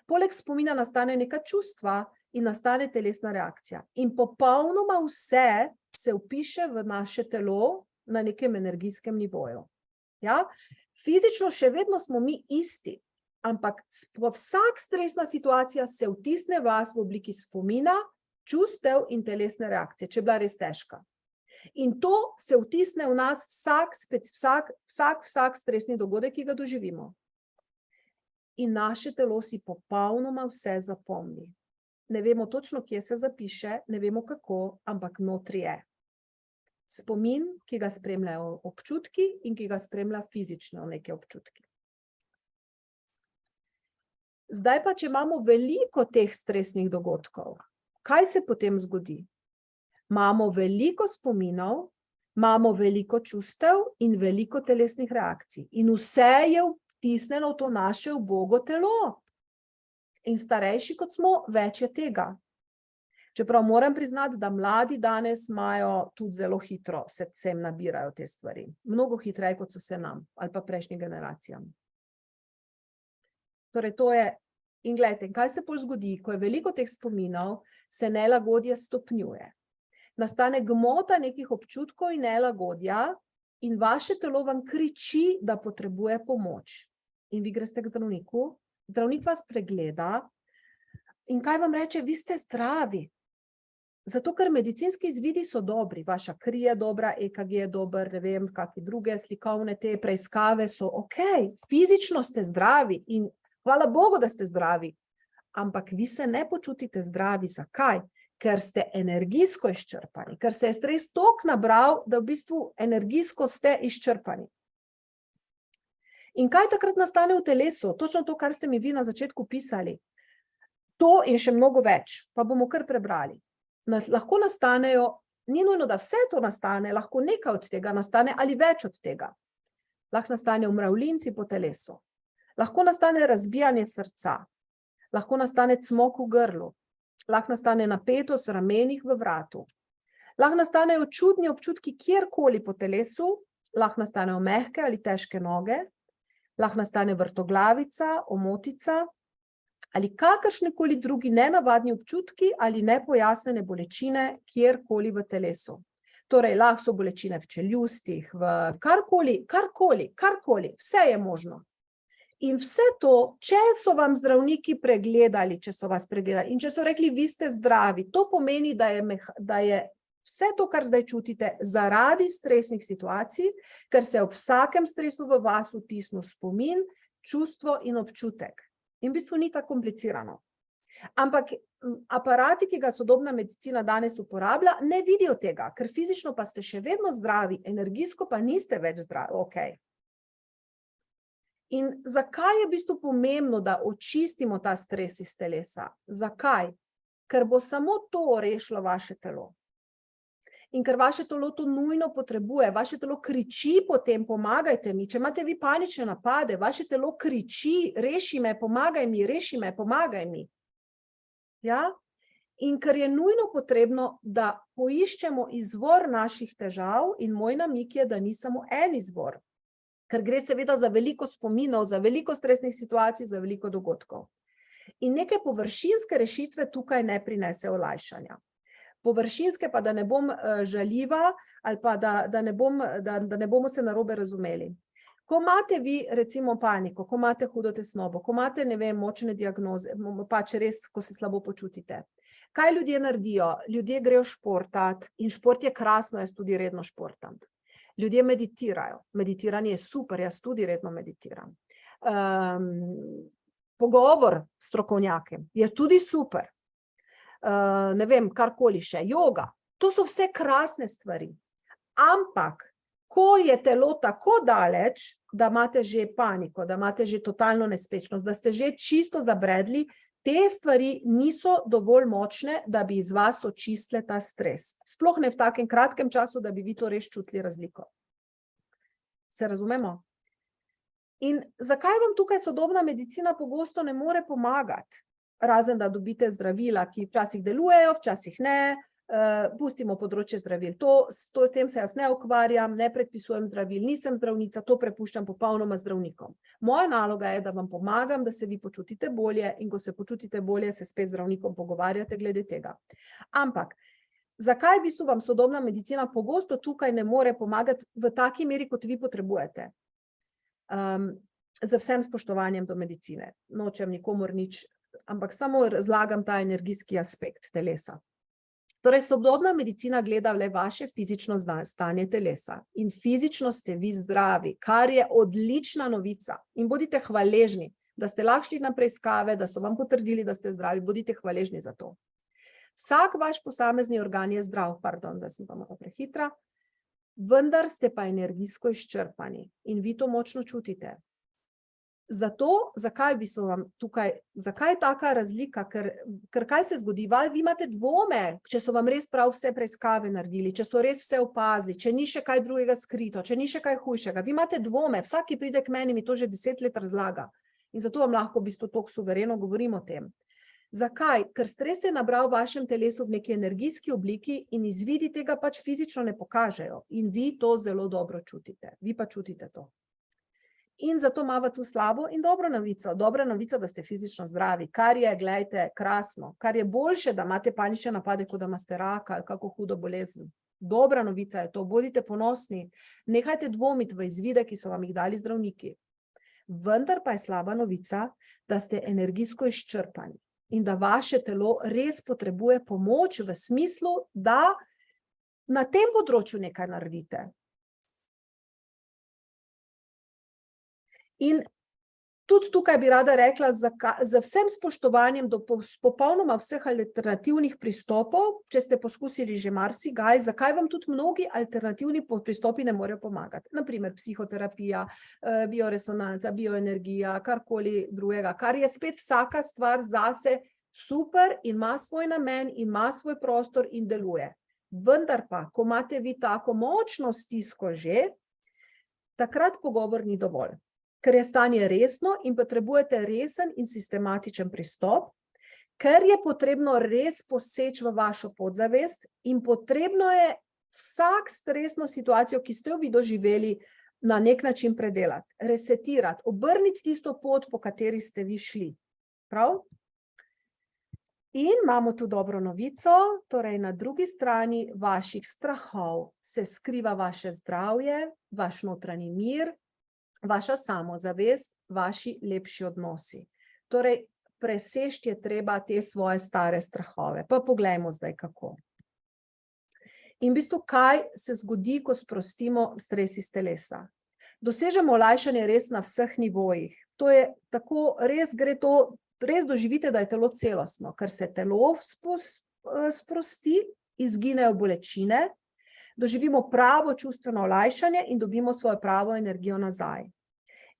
S1: poleg spomina nastane neka čustva in nastane telesna reakcija. In popolnoma vse se vpiše v naše telo na nekem energijskem nivoju. Ja? Fizično še vedno smo mi isti, ampak vsak stresna situacija se vtisne vas v obliki spomina, čustev in telesne reakcije, če je bila res težka. In to se vtisne v nas vsak stresni dogodek, ki ga doživimo. In naše telo si popolnoma vse zapomni. Ne vemo točno, kje se zapiše, ne vemo kako, ampak notri je. Spomin, ki ga spremljajo občutki in ki ga spremlja fizično neke občutki. Zdaj pa, če imamo veliko teh stresnih dogodkov, kaj se potem zgodi? Imamo veliko spominov, imamo veliko čustev in veliko telesnih reakcij. In vse je vtisnjeno v to naše ubogo telo. In starejši, kot smo, več je tega. Čeprav moram priznati, da mladi danes imajo tudi zelo hitro, se sem nabirajo te stvari. Mnogo hitreje, kot so se nam ali pa prejšnjim generacijam. Torej, to je, in gledajte, kaj se pol zgodi, ko je veliko teh spominov, se nelagodje stopnjuje. Nastane gmota nekih občutkov in nelagodja in vaše telo vam kriči, da potrebuje pomoč. In vi greste k zdravniku, zdravnik vas pregleda in kaj vam reče, vi ste zdravi. Zato, ker medicinski izvidi so dobri, vaša kri je dobra, EKG je dober, ne vem, kakšne druge slikovne te preiskave so okej, fizično ste zdravi in hvala Bogu, da ste zdravi, ampak vi se ne počutite zdravi. Zakaj? Ker ste energijsko izčrpani, ker se je stres toliko nabral, da v bistvu energijsko ste izčrpani. In kaj takrat nastane v telesu? Točno to, kar ste mi vi na začetku pisali. To in še mnogo več, pa bomo kar prebrali. Lahko nastanejo, ni nujno, da vse to nastane, lahko nekaj od tega nastane ali več od tega. Lahko nastane mravljinci po telesu, lahko nastane razbijanje srca, lahko nastane cmok v grlu, lahko nastane napetost v ramenih v vratu, lahko nastanejo čudni občutki kjerkoli po telesu, lahko nastanejo mehke ali težke noge, lahko nastane vrtoglavica, omotica ali kakršnekoli drugi nenavadni občutki ali nepojasnjene bolečine kjerkoli v telesu. Torej, lahko so bolečine v čeljustih, v karkoli, vse je možno. In vse to, če so vam zdravniki pregledali, če so vas pregledali in če so rekli, vi ste zdravi, to pomeni, da je vse to, kar zdaj čutite, zaradi stresnih situacij, ker se ob vsakem stresu v vas vtisne spomin, čustvo in občutek. In v bistvu ni tako komplicirano. Ampak aparati, ki ga sodobna medicina danes uporablja, ne vidijo tega, ker fizično pa ste še vedno zdravi, energijsko pa niste več zdravi, okej. In zakaj je v bistvu pomembno, da očistimo ta stres iz telesa? Zakaj? Ker bo samo to rešilo vaše telo. In ker vaše telo to nujno potrebuje, vaše telo kriči potem, pomagajte mi. Če imate vi panične napade, vaše telo kriči, reši me, pomagaj mi. Ja? In ker je nujno potrebno, da poiščemo izvor naših težav in moj namig je, da ni samo en izvor. Ker gre seveda za veliko spominov, za veliko stresnih situacij, za veliko dogodkov. In neke površinske rešitve tukaj ne prinesejo olajšanja. Površinske pa, da ne bom žaljiva ali pa da ne bomo se narobe razumeli. Ko imate vi recimo paniko, ko imate hudo tesnobo, ko imate, ne vem, močne diagnoze, pač res, ko se slabo počutite. Kaj ljudje naredijo? Ljudje grejo športat in šport je krasno, jaz tudi redno športam. Ljudje meditirajo. Meditiranje je super, jaz tudi redno meditiram. Pogovor s strokovnjakem je tudi super. Ne vem, karkoli še. Joga. To so vse krasne stvari. Ampak, ko je telo tako daleč, da imate že paniko, da imate že totalno nespečnost, da ste že čisto zabredli, te stvari niso dovolj močne, da bi iz vas očistile ta stres. Sploh ne v takem kratkem času, da bi vi to res čutili razliko. Se razumemo? In zakaj vam tukaj sodobna medicina pogosto ne more pomagati? Razen, da dobite zdravila, ki včasih delujejo, včasih ne, pustimo področje zdravil. S tem se jaz ne ukvarjam, ne predpisujem zdravil, nisem zdravnica, to prepuščam popolnoma zdravnikom. Moja naloga je, da vam pomagam, da se vi počutite bolje in ko se počutite bolje, se spet z zdravnikom pogovarjate glede tega. Ampak, zakaj v bistvu vam sodobna medicina pogosto tukaj ne more pomagati v taki meri, kot vi potrebujete? Z vsem spoštovanjem do medicine. Nočem nikomur nič, ampak samo razlagam ta energijski aspekt telesa. Torej, sodobna medicina gleda le vaše fizično stanje telesa in fizično ste vi zdravi, kar je odlična novica. In bodite hvaležni, da ste lahko šli na preiskave, da so vam potrdili, da ste zdravi, bodite hvaležni za to. Vsak vaš posamezni organ je zdrav, pardon, da sem pa malo prehitra, vendar ste pa energijsko izčrpani in vi to močno čutite. Zato, zakaj je taka razlika, ker kaj se zgodi? Vi imate dvome, če so vam res prav vse preiskave naredili, če so res vse opazili, če ni še kaj drugega skrito, če ni še kaj hujšega. Vi imate dvome, vsak, ki pride k meni, mi to že 10 let razlaga. In zato vam lahko v bistvu toliko suvereno govorim o tem. Zakaj? Ker stres se je nabral v vašem telesu v neki energijski obliki in izvidi tega pač fizično ne pokažejo. In vi to zelo dobro čutite. Vi pa čutite to. In zato imava tu slabo in dobro novico. Dobra novica, da ste fizično zdravi, kar je, glejte, krasno, kar je boljše, da imate panične napade, kot da imate raka ali kako hudo bolezen. Dobra novica je to, bodite ponosni, nehajte dvomiti v izvide, ki so vam jih dali zdravniki. Vendar pa je slaba novica, da ste energijsko izčrpani in da vaše telo res potrebuje pomoč v smislu, da na tem področju nekaj naredite. In tudi tukaj bi rada rekla, z vsem spoštovanjem do popolnoma vseh alternativnih pristopov, če ste poskusili že marsikaj, zakaj vam tudi mnogi alternativni pristopi ne morejo pomagati. Naprimer psihoterapija, bioresonanca, bioenergija, karkoli drugega, kar je spet vsaka stvar zase super in ima svoj namen in ima svoj prostor in deluje. Vendar pa, ko imate vi tako močno stisko že, takrat pogovor ni dovolj. Ker je stanje resno in potrebujete resen in sistematičen pristop, ker je potrebno res poseči v vašo podzavest in potrebno je vsak stresno situacijo, ki ste jo vi doživeli, na nek način predelati, resetirati, obrniti tisto pot, po kateri ste vi šli. Prav? In imamo tu dobro novico, torej na drugi strani vaših strahov se skriva vaše zdravje, vaš notranji mir, vaša samozavest, vaši lepši odnosi. Torej, preseči je treba te svoje stare strahove. Pa poglejmo zdaj, kako. In v bistvu, kaj se zgodi, ko sprostimo stres iz telesa? Dosežemo olajšanje res na vseh nivojih. To je tako, res gre to, res doživite, da je telo celostno, ker se telo sprosti, izginejo bolečine, doživimo pravo čustveno olajšanje in dobimo svojo pravo energijo nazaj.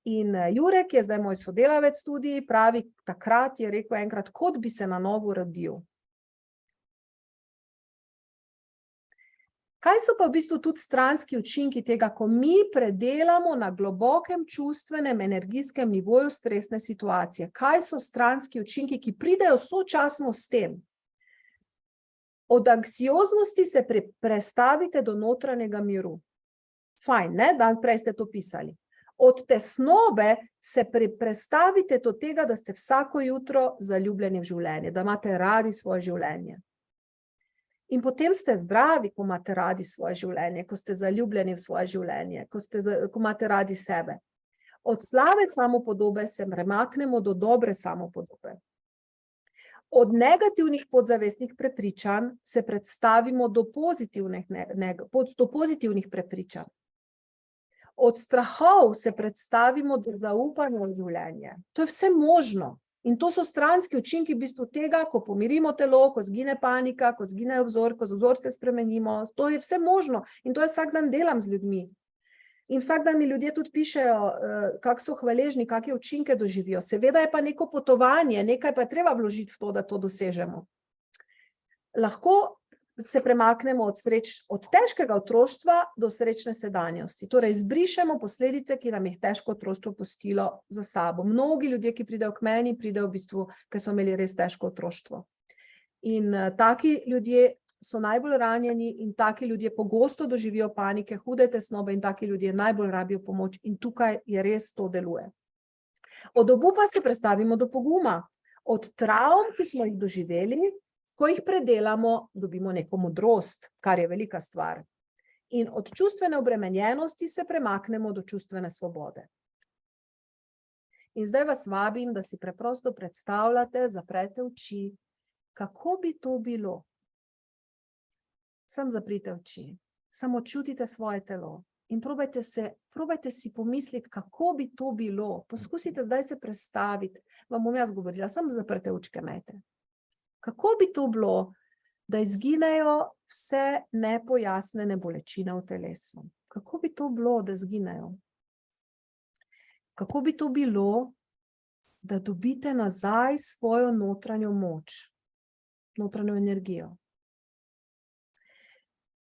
S1: In Jurek, ki je zdaj moj sodelavec tudi, pravi, takrat je rekel enkrat, kot bi se na novo rodil. Kaj so pa v bistvu tudi stranski učinki tega, ko mi predelamo na globokem čustvenem, energijskem nivoju stresne situacije? Kaj so stranski učinki, ki pridejo sočasno s tem? Od anksioznosti se prestavite do notranjega miru. Fajn, ne? Dan prej ste to pisali. Od tesnobe se prestavite do tega, da ste vsako jutro zaljubljeni v življenje, da imate radi svoje življenje. In potem ste zdravi, ko imate radi svoje življenje, ko ste zaljubljeni v svoje življenje, ko imate radi sebe. Od slabe samopodobe se premaknemo do dobre samopodobe. Od negativnih podzavestnih prepričanj se predstavimo do pozitivnih prepričanj. Od strahov se predstavimo do zaupanja v življenje. To je vse možno. In to so stranski učinki v bistvu tega, ko pomirimo telo, ko zgine panika, ko zgine vzor, ko vzorce spremenimo. To je vse možno. In to je vsak dan delam z ljudmi. In vsak dan mi ljudje tudi pišejo, kako so hvaležni, kakšne učinke doživijo. Seveda je pa neko potovanje, nekaj pa je treba vložiti v to, da to dosežemo. Lahko se premaknemo od težkega otroštva do srečne sedanjosti. Torej, izbrišemo posledice, ki nam jih težko otroštvo pustilo za sabo. Mnogi ljudje, ki pridejo k meni, pridejo v bistvu, ker so imeli res težko otroštvo. In taki ljudje so najbolj ranjeni in taki ljudje pogosto doživijo panike, hude tesnobe in taki ljudje najbolj rabijo pomoč in tukaj je res to deluje. Od obupa se prestavimo do poguma. Od travm, ki smo jih doživeli, ko jih predelamo, dobimo neko modrost, kar je velika stvar. In od čustvene obremenjenosti se premaknemo do čustvene svobode. In zdaj vas vabim, da si preprosto predstavljate, zaprete oči, kako bi to bilo. Samo zaprite oči, samo čutite svoje telo in probajte si pomisliti, kako bi to bilo. Poskusite zdaj se predstaviti, vam bom jaz govorila, samo zaprite očke imejte. Kako bi to bilo, da izginejo vse nepojasnjene bolečine v telesu? Kako bi to bilo, da izginejo? Kako bi to bilo, da dobite nazaj svojo notranjo moč, notranjo energijo?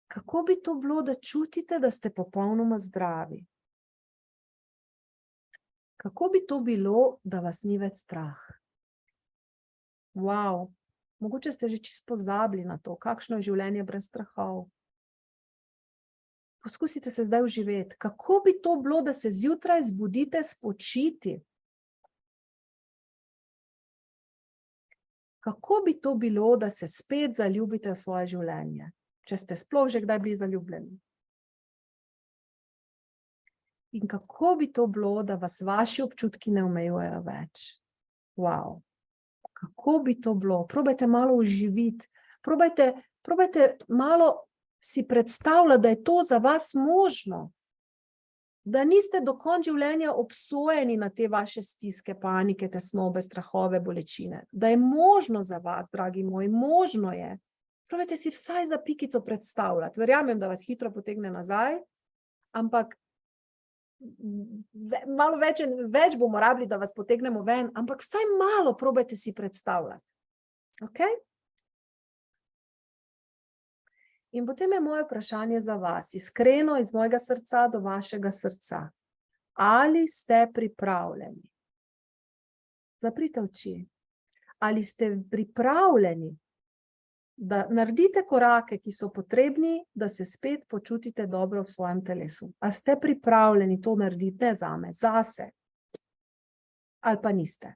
S1: Kako bi to bilo, da čutite, da ste popolnoma zdravi? Kako bi to bilo, da vas ni več strah? Wow, mogoče ste že čisto pozabili na to, kakšno je življenje brez strahov. Poskusite se zdaj vživeti. Kako bi to bilo, da se zjutraj zbudite spočiti? Kako bi to bilo, da se spet zaljubite v svoje življenje? Če ste sploh že kdaj bili zaljubljeni. In kako bi to bilo, da vas vaši občutki ne omejujejo več? Wow. Kako bi to bilo? Probajte malo uživiti. Probajte malo si predstavljati, da je to za vas možno. Da niste do konca življenja obsojeni na te vaše stiske, panike, tesnobe, strahove, bolečine. Da je možno za vas, dragi moji, možno je. Probajte si vsaj za pikico predstavljati. Verjamem, da vas hitro potegne nazaj, ampak malo več bomo rabili, da vas potegnemo ven, ampak vsaj malo probajte si predstavljati. Ok? In potem je moje vprašanje za vas, iskreno iz mojega srca do vašega srca. Ali ste pripravljeni? Zaprite oči. Ali ste pripravljeni, da naredite korake, ki so potrebni, da se spet počutite dobro v svojem telesu? A ste pripravljeni to narediti, ne zame, zase? Ali pa niste?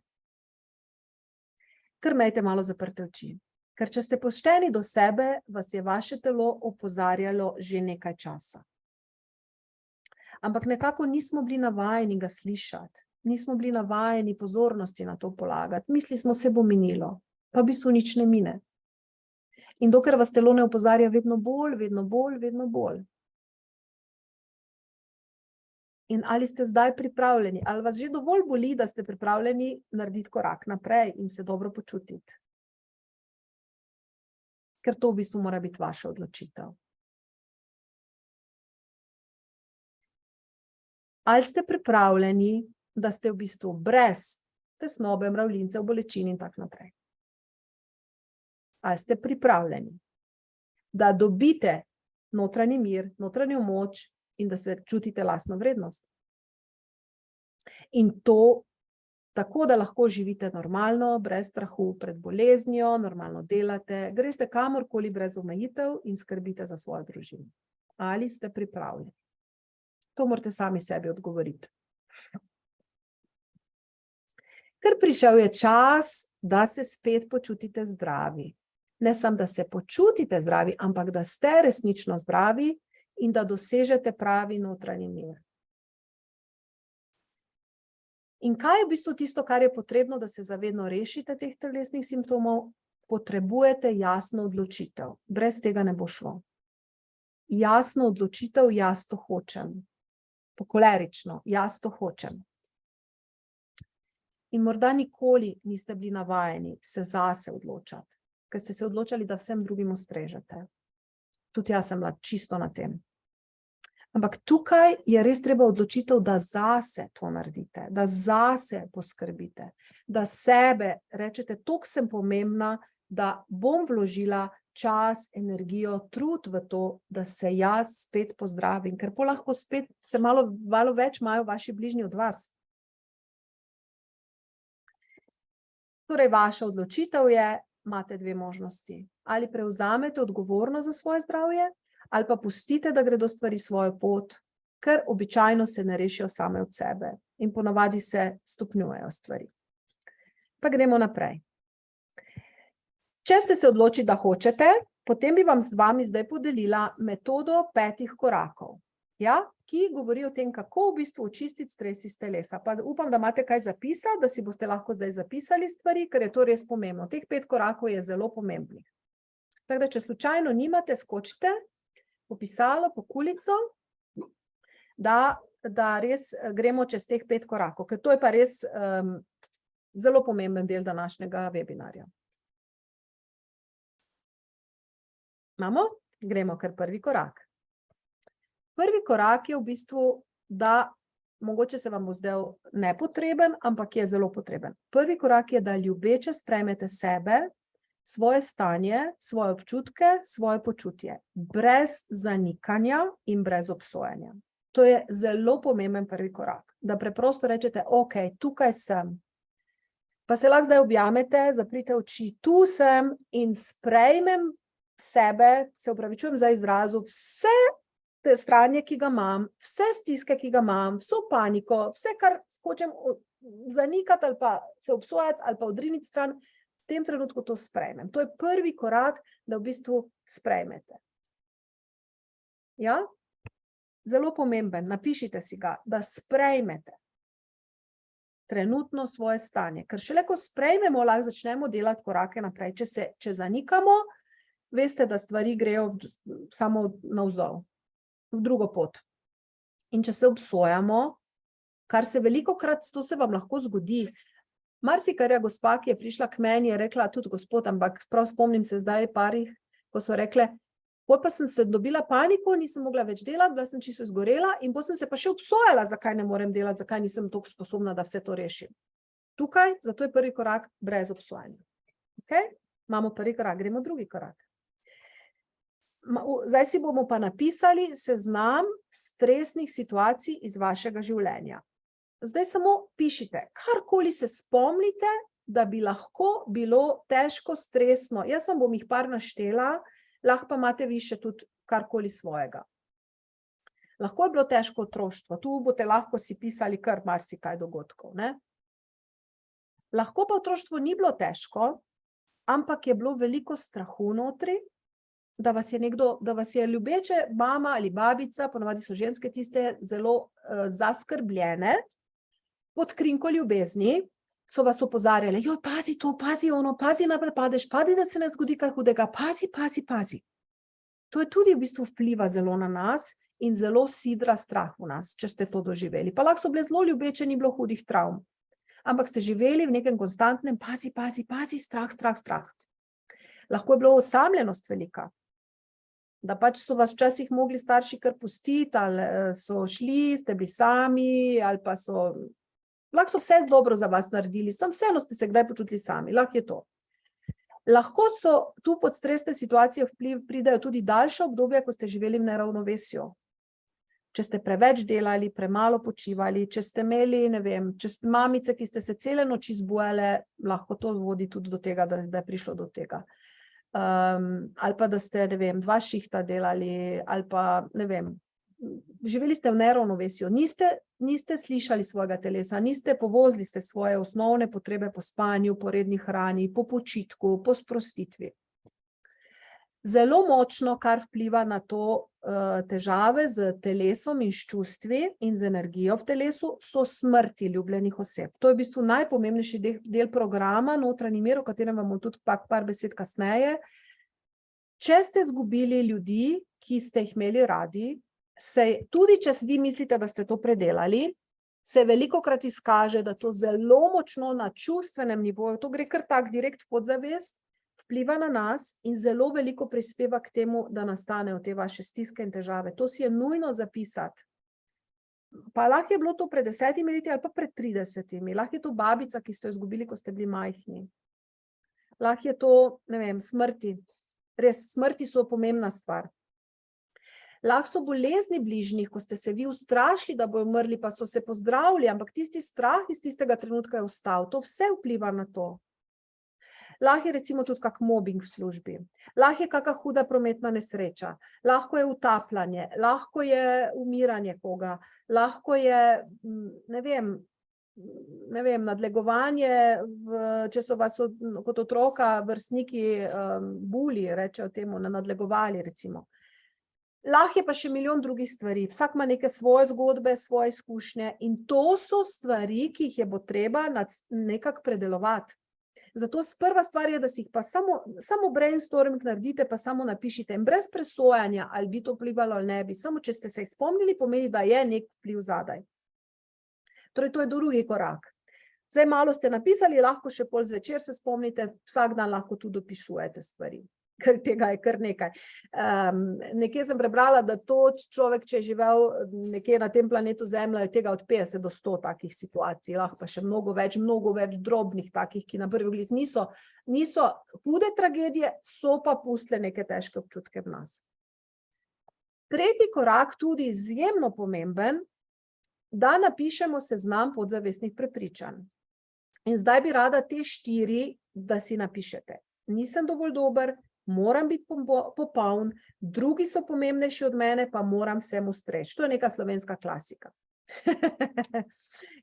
S1: Kar imejte malo zaprte oči. Ker če ste pošteni do sebe, vas je vaše telo opozarjalo že nekaj časa. Ampak nekako nismo bili navajeni ga slišati, nismo bili navajeni pozornosti na to polagati. Mislili smo, se bo minilo, pa v bistvu nič ne mine. In dokler vas telo ne opozarja vedno bolj, vedno bolj, vedno bolj. In ali ste zdaj pripravljeni, ali vas že dovolj boli, da ste pripravljeni narediti korak naprej in se dobro počutiti? Ker to v bistvu mora biti vaša odločitev. Ali ste pripravljeni, da ste v bistvu brez tesnobe, mravljincev, bolečin in tako naprej? Ali ste pripravljeni, da dobite notranji mir, notranjo moč in da se čutite lastno vrednost? In to tako, da lahko živite normalno, brez strahu pred boleznijo, normalno delate, greste kamorkoli brez omejitev in skrbite za svojo družino. Ali ste pripravljeni? To morate sami sebi odgovoriti. Ker prišel je čas, da se spet počutite zdravi. Ne samo, da se počutite zdravi, ampak da ste resnično zdravi in da dosežete pravi notranji mir. In kaj je v bistvu tisto, kar je potrebno, da se zavedno rešite teh telesnih simptomov? Potrebujete jasno odločitev. Brez tega ne bo šlo. Jasno odločitev, jaz to hočem. Pokolerično, jaz to hočem. In morda nikoli niste bili navajeni se zase odločati, ker ste se odločali, da vsem drugim ustrežete. Tudi jaz sem bila čisto na tem. Ampak tukaj je res treba odločitev, da zase to naredite, da zase poskrbite, da sebe rečete, toliko sem pomembna, da bom vložila čas, energijo, trud v to, da se jaz spet pozdravim, ker lahko spet se malo več imajo vaši bližnji od vas. Torej, vaša odločitev je, imate dve možnosti. Ali prevzamete odgovornost za svoje zdravje, ali pa pustite, da gredo stvari svojo pot, ker običajno se ne rešijo same od sebe in ponavadi se stopnjujejo stvari. Pa gremo naprej. Če ste se odločili, da hočete, potem bi vam z vami zdaj podelila metodo 5 korakov, ja, ki govori o tem, kako v bistvu očistiti stres iz telesa. Pa upam, da imate kaj zapisati, da si boste lahko zdaj zapisali stvari, ker je to res pomembno. Teh 5 korakov je zelo pomembnih. Tako da, če slučajno nimate, skočite po pisalo, po kulico, da res gremo čez teh 5 korakov, ker to je pa res zelo pomemben del današnjega webinarja. Imamo? Gremo kar prvi korak. Prvi korak je v bistvu, da mogoče se vam bo zdel nepotreben, ampak je zelo potreben. Prvi korak je, da ljubeče sprejmete sebe, svoje stanje, svoje občutke, svoje počutje, brez zanikanja in brez obsojanja. To je zelo pomemben prvi korak, da preprosto rečete, ok, tukaj sem, pa se lahko zdaj objamete, zaprite oči, tu sem in sprejmem sebe, se opravičujem za izrazu, vse te stranje, ki ga imam, vse stiske, ki ga imam, vso paniko, vse, kar hočem zanikati ali pa se obsojati ali pa odriniti stran, v tem trenutku to sprejmem. To je prvi korak, da v bistvu sprejmete. Ja? Zelo pomemben, napišite si ga, da sprejmete trenutno svoje stanje, ker šele ko sprejmemo, lahko začnemo delati korake naprej. Če zanikamo, veste, da stvari grejo samo navzdol, v drugo pot. In če se obsojamo, kar se velikokrat, to se vam lahko zgodi, marsikarja gospa, ki je prišla k meni, je rekla, tudi gospod, ampak prav spomnim se zdaj parih, ko so rekle, potem pa sem se dobila paniko, nisem mogla več delati, bila sem čisto zgorela in potem sem se pa še obsojala, zakaj ne morem delati, zakaj nisem toliko sposobna, da vse to rešim. Tukaj, zato je prvi korak brez obsojanja. Okay? Imamo prvi korak, gremo drugi korak. Zdaj si bomo pa napisali seznam stresnih situacij iz vašega življenja. Zdaj samo pišite, karkoli se spomnite, da bi lahko bilo težko, stresno. Jaz vam bom jih par naštela, lahko pa imate vi še tudi karkoli svojega. Lahko je bilo težko otroštvo, tu boste lahko si pisali kar marsikaj dogodkov, ne? Lahko pa otroštvo ni bilo težko, ampak je bilo veliko strahu notri, da vas je ljubeče mama ali babica, ponavadi so ženske tiste zelo zaskrbljene, pod krinko ljubezni so vas opozarjale, joj, pazi to, pazi ono, pazi naprej padeš, pazi, da se ne zgodi kaj hudega, pazi, pazi, pazi. To je tudi v bistvu vpliva zelo na nas in zelo sidra strah v nas, če ste to doživeli. Pa lahko so bile zelo ljubeče, ni bilo hudih travm, ampak ste živeli v nekem konstantnem pazi, pazi, pazi, strah, strah, strah. Lahko je bilo osamljenost velika, da pač so vas včasih mogli starši kar pustiti, ali so šli, ste bili sami, ali pa lahko so vse dobro za vas naredili, vseeno ste se kdaj počutili sami, lahko je to. Lahko so tu pod stresne situacije pridejo tudi daljše obdobje, ko ste živeli v neravnovesju. Če ste preveč delali, premalo počivali, če ste imeli, ne vem, če ste mamice, ki ste se cele noči zbujale, lahko to vodi tudi do tega, da je prišlo do tega. Ali pa da ste, ne vem, 2 šihta delali, ali pa, ne vem, živeli ste v neravnovesju, niste slišali svojega telesa, povozili ste svoje osnovne potrebe po spanju, po redni hrani, po počitku, po sprostitvi. Zelo močno, kar vpliva na to težave z telesom in s čustvi in z energijo v telesu, so smrti ljubljenih oseb. To je v bistvu najpomembnejši del programa Notranji mir, o katerem vam bom tudi par besed kasneje. Če ste izgubili ljudi, ki ste jih imeli radi, tudi če vi mislite, da ste to predelali, se velikokrat izkaže, da to zelo močno na čustvenem nivoju, to gre kar tak direkt v podzavest, vpliva na nas in zelo veliko prispeva k temu, da nastanejo te vaše stiske in težave. To si je nujno zapisati. Pa lahko je bilo to pred 10 leti ali pa pred 30. Lahko je to babica, ki ste jo izgubili, ko ste bili majhni. Lahko je to, ne vem, smrti. Res, smrti so pomembna stvar. Lahko so bolezni bližnjih, ko ste se vi ustrašili, da bojo umrli, pa so se pozdravili, ampak tisti strah iz tistega trenutka je ostal. To vse vpliva na to. Lahko je recimo tudi kak mobbing v službi, lahko je kaka huda prometna nesreča, lahko je utapljanje, lahko je umiranje koga, lahko je, ne vem, nadlegovanje, če so vas kot otroka vrstniki buli, rečejo temu, nadlegovali recimo. Lahko je pa še milijon drugih stvari, vsak ima neke svoje zgodbe, svoje izkušnje in to so stvari, ki jih je bo treba nekako predelovati. Zato prva stvar je, da si jih pa samo brainstorming naredite, pa samo napišite in brez presojanja, ali bi to vplivalo ali ne bi. Samo če ste se jih spomnili, pomeni, da je nek vpliv zadaj. Torej, to je drugi korak. Zdaj malo ste napisali, lahko še pol zvečer se spomnite, vsak dan lahko tudi dopisujete stvari. Ker tega je kar nekaj. Nekje sem prebrala, da to človek, če je živel nekje na tem planetu Zemlja, je tega od 50 do 100 takih situacij, lahko pa še mnogo več drobnih takih, ki na prvi pogled niso hude tragedije, so pa pustile neke težke občutke v nas. Tretji korak, tudi izjemno pomemben, da napišemo seznam podzavestnih prepričanj. In zdaj bi rada te 4, da si napišete. Nisem dovolj dober, moram biti popoln, drugi so pomembnejši od mene, pa moram vsem ustreči. To je neka slovenska klasika.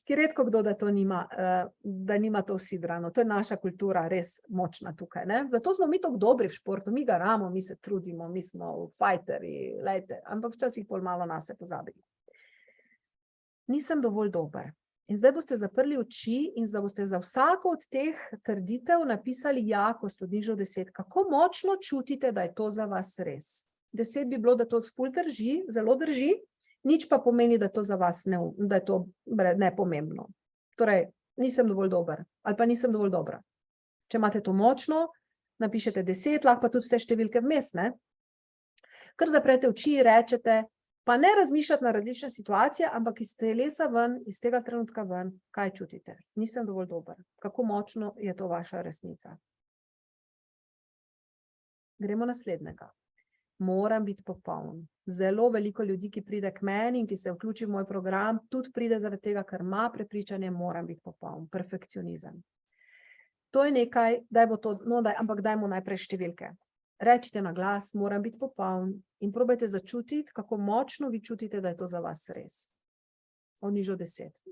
S1: Ki redko kdo, da nima to vsidrano. To je naša kultura res močna tukaj. Ne? Zato smo mi tako dobri v športu, mi garamo, mi se trudimo, mi smo fajterji, ampak včasih pol malo nas se pozabili. Nisem dovolj dober. In zdaj boste zaprli oči in zdaj boste za vsako od teh trditev napisali jakost od nižje od 10. Kako močno čutite, da je to za vas res? 10 bi bilo, da to ful drži, zelo drži, nič pa pomeni, da to za vas da je to nepomembno. Torej, nisem dovolj dober ali pa nisem dovolj dobra. Če imate to močno, napišete 10, lahko pa tudi vse številke vmes, ne? Kar zaprete oči, rečete, pa ne razmišljati na različne situacije, ampak iz telesa ven, iz tega trenutka ven, kaj čutite? Nisem dovolj dober. Kako močno je to vaša resnica? Gremo naslednjega. Moram biti popoln. Zelo veliko ljudi, ki pride k meni in ki se vključi v moj program, tudi pride zaradi tega, ker ima prepričanje, moram biti popoln. Perfekcionizem. To je nekaj, ampak dajmo najprej številke. Rečite na glas, moram biti popoln in probajte začutiti, kako močno vi čutite, da je to za vas res. Od nižje od 10.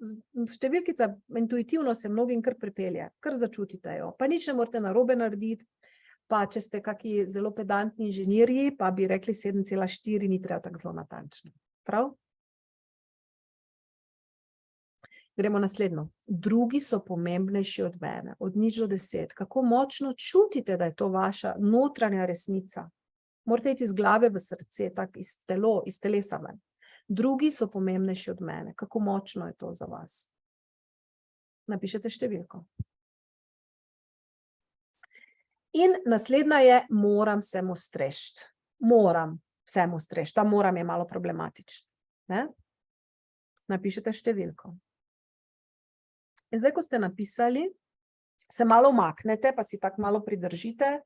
S1: Številkica intuitivno se mnogim kar pripelje, kar začutite jo. Pa nič ne morate narobe narediti, pa če ste kaki zelo pedantni inženirji, pa bi rekli 7,4, ni treba tako zelo natančno. Prav? Gremo naslednjo. Drugi so pomembnejši od mene, od nič do 10. Kako močno čutite, da je to vaša notranja resnica? Morate iti iz glave v srce, tako iz telesa ven. Drugi so pomembnejši od mene. Kako močno je to za vas? Napišete številko. In naslednja je, moram vsem ustreči. Moram vsem ustreči. Ta moram je malo problematičen. Ne? Napišete številko. In zdaj, ko ste napisali, se malo umaknete, pa si tako malo pridržite,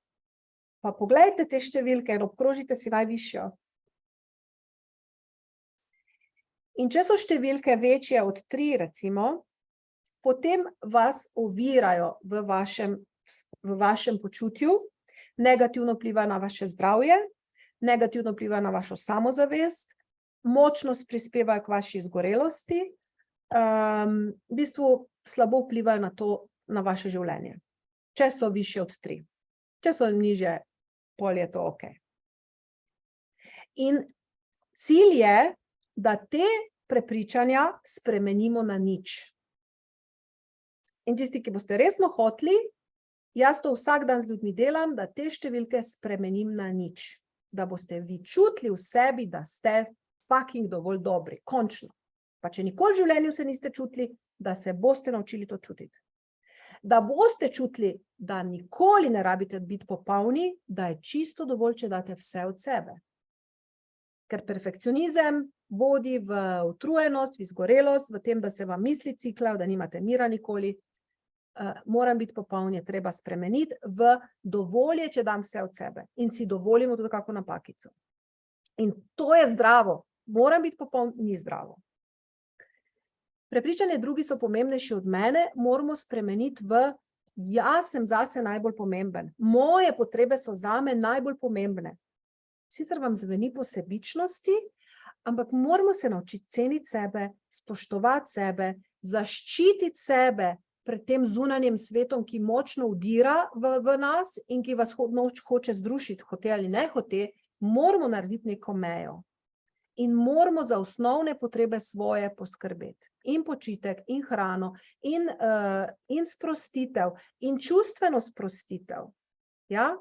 S1: pa pogledajte te številke in obkrožite si najvišjo. In če so številke večje od 3, recimo, potem vas ovirajo v vašem počutju, negativno vpliva na vaše zdravje, negativno vpliva na vašo samozavest, močno prispevajo k vaši izgorelosti, v bistvu slabo vplivajo na vaše življenje. Če so višje od 3. Če so nižje, pol je to ok. In cilj je, da te prepričanja spremenimo na nič. In tisti, ki boste resno hoteli, jaz to vsak dan z ljudmi delam, da te številke spremenim na nič. Da boste vi čutili v sebi, da ste fucking dovolj dobri, končno. Pa če nikoli v življenju se niste čutili, da se boste naučili to čutiti. Da boste čutili, da nikoli ne rabite biti popolni, da je čisto dovolj, če date vse od sebe. Ker perfekcionizem vodi v utrujenost, v izgorelost, v tem, da se vam misli ciklajo, da nimate mira nikoli. Moram biti popoln, je treba spremeniti v dovolje, če dam vse od sebe. In si dovolimo tudi kako napakico. In to je zdravo. Moram biti popoln, ni zdravo. Prepričanje, drugi so pomembnejši od mene, moramo spremeniti v jaz sem zase najbolj pomemben. Moje potrebe so zame najbolj pomembne. Sicer vam zveni po sebičnosti, ampak moramo se naučiti ceniti sebe, spoštovati sebe, zaščititi sebe pred tem zunanjem svetom, ki močno vdira v nas in ki vas hoče zdrušiti, hote ali ne hote, moramo narediti neko mejo. in moramo za osnovne potrebe svoje poskrbeti. In počitek, in hrano, in sprostitev, in čustveno sprostitev. Ja?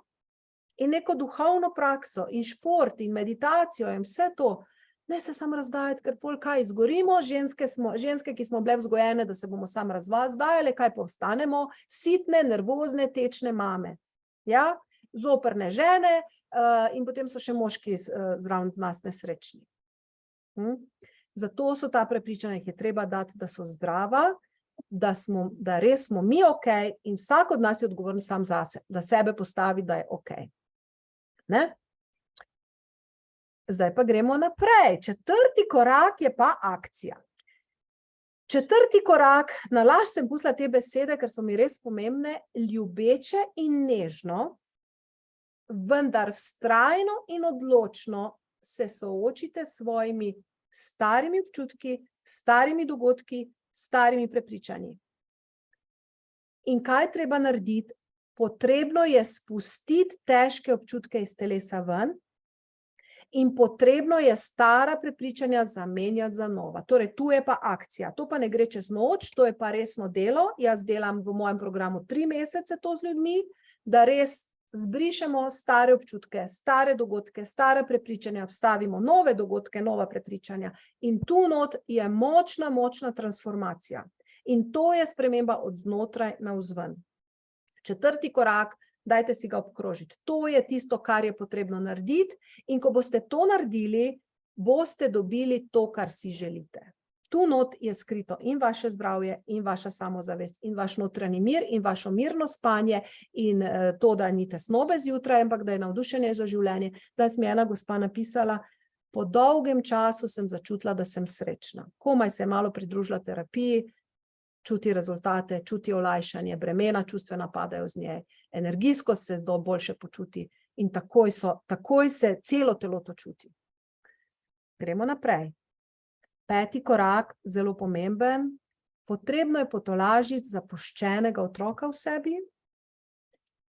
S1: In neko duhovno prakso, in šport, in meditacijo, in vse to. Ne se samo razdajati, ker pol kaj izgorimo, ženske, ki smo bile vzgojene, da se bomo samo razdajale, kaj pa ostanemo, sitne, nervozne, tečne mame. Ja? Zoprne žene in potem so še moški zraven nas nesrečni. Zato so ta prepričanja, jih je treba dati, da so zdrava, da res smo mi okej in vsak od nas je odgovoren sam zase, da sebe postavi, da je okej. Ne? Zdaj pa gremo naprej. 4. korak je pa akcija. 4. korak, na laž sem pustila te besede, ker so mi res pomembne, ljubeče in nežno, vendar vztrajno in odločno se soočite s svojimi starimi občutki, starimi dogodki, starimi prepričanji. In kaj treba narediti? Potrebno je spustiti težke občutke iz telesa ven in potrebno je stara prepričanja zamenjati za nova. Torej, tu je pa akcija. To pa ne gre čez noč, to je pa resno delo. Jaz delam v mojem programu 3 mesece to z ljudmi, da res zbrišemo stare občutke, stare dogodke, stare prepričanja, vstavimo nove dogodke, nova prepričanja. In tu not je močna transformacija. In to je sprememba od znotraj navzven. 4. korak, dajte si ga obkrožiti. To je tisto, kar je potrebno narediti in ko boste to naredili, boste dobili to, kar si želite. Tu not je skrito in vaše zdravje, in vaša samozavest, in vaš notranji mir, in vašo mirno spanje, in to, da ni tesnobe zjutraj, ampak da je navdušenje za življenje. Danes mi je ena gospa napisala, po dolgem času sem začutila, da sem srečna. Komaj se je malo pridružila terapiji, čuti rezultate, čuti olajšanje, bremena čustvena padajo z njej, energijsko se boljše počuti in takoj se celo telo to čuti. Gremo naprej. 5. korak, zelo pomemben, potrebno je potolažiti zapuščenega otroka v sebi,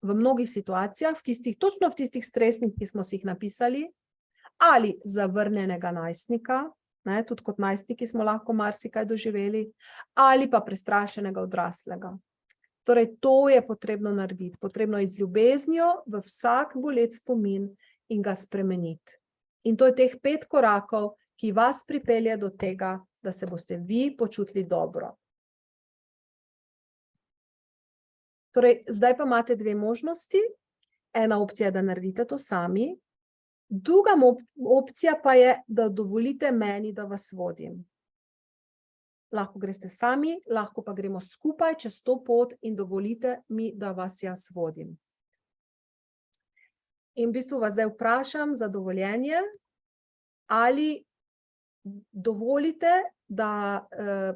S1: v mnogih situacijah, točno v tistih stresnih, ki smo si jih napisali, ali zavrnjenega najstnika, ne, tudi kot najstniki smo lahko marsikaj doživeli, ali pa prestrašenega odraslega. Torej, to je potrebno narediti. Potrebno je z ljubeznijo v vsak boleč spomin in ga spremeniti. In to je teh 5 korakov, ki vas pripelje do tega, da se boste vi počutili dobro. Torej, zdaj pa imate 2 možnosti. Ena opcija je, da naredite to sami. Druga opcija pa je, da dovolite meni, da vas vodim. Lahko greste sami, lahko pa gremo skupaj čez to pot in dovolite mi, da vas jaz vodim. In v bistvu vas zdaj vprašam za dovoljenje, ali dovolite,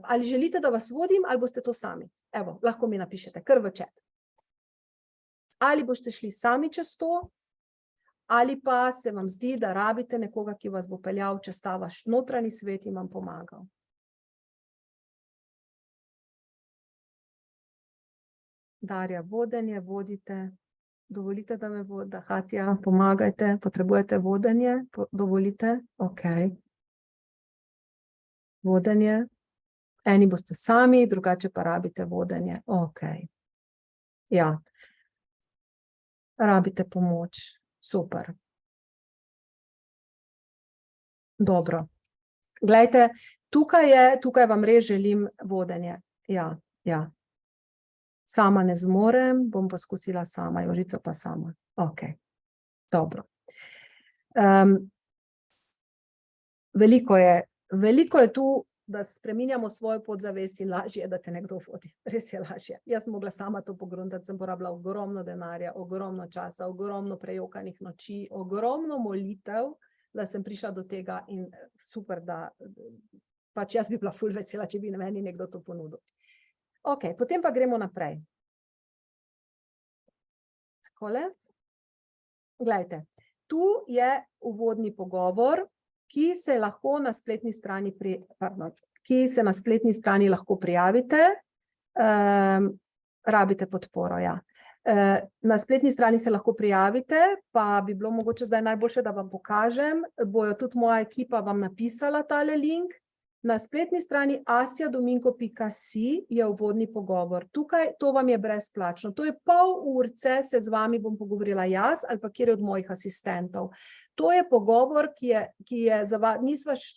S1: ali želite, da vas vodim, ali boste to sami. Evo, lahko mi napišete, kar v chat. Ali boste šli sami čez to, ali pa se vam zdi, da rabite nekoga, ki vas bo peljal čez ta vaš notranji svet in vam pomagal. Darja, vodenje, vodite, dovolite, da me voda. Hatja, pomagajte, potrebujete vodenje, dovolite, ok. Vodenje, eni boste sami, drugače pa rabite vodenje, ok. Ja, rabite pomoč, super. Dobro. Glejte, tukaj vam res želim vodenje, ja. Sama ne zmorem, bom poskusila sama, Jožica pa sama. Ok, dobro. Veliko je tu, da spreminjamo svojo podzavest in lažje je, da te nekdo vodi. Res je lažje. Jaz sem mogla sama to pogruntati, sem porabila ogromno denarja, ogromno časa, ogromno prejokanih noči, ogromno molitev, da sem prišla do tega in super, da pač jaz bi bila ful vesela, če bi meni nekdo to ponudil. Ok, potem pa gremo naprej. Takole. Glejte, tu je uvodni pogovor, ki se lahko na spletni strani lahko prijavite, rabite podporo, ja. Na spletni strani se lahko prijavite, pa bi bilo mogoče zdaj najboljše, da vam pokažem. Bojo tudi moja ekipa vam napisala tale link. Na spletni strani asiadominko.si je uvodni pogovor. Tukaj, to vam je brezplačno. To je pol urce, se z vami bom pogovorila jaz ali pa kjer od mojih asistentov. To je pogovor, ki je za vas,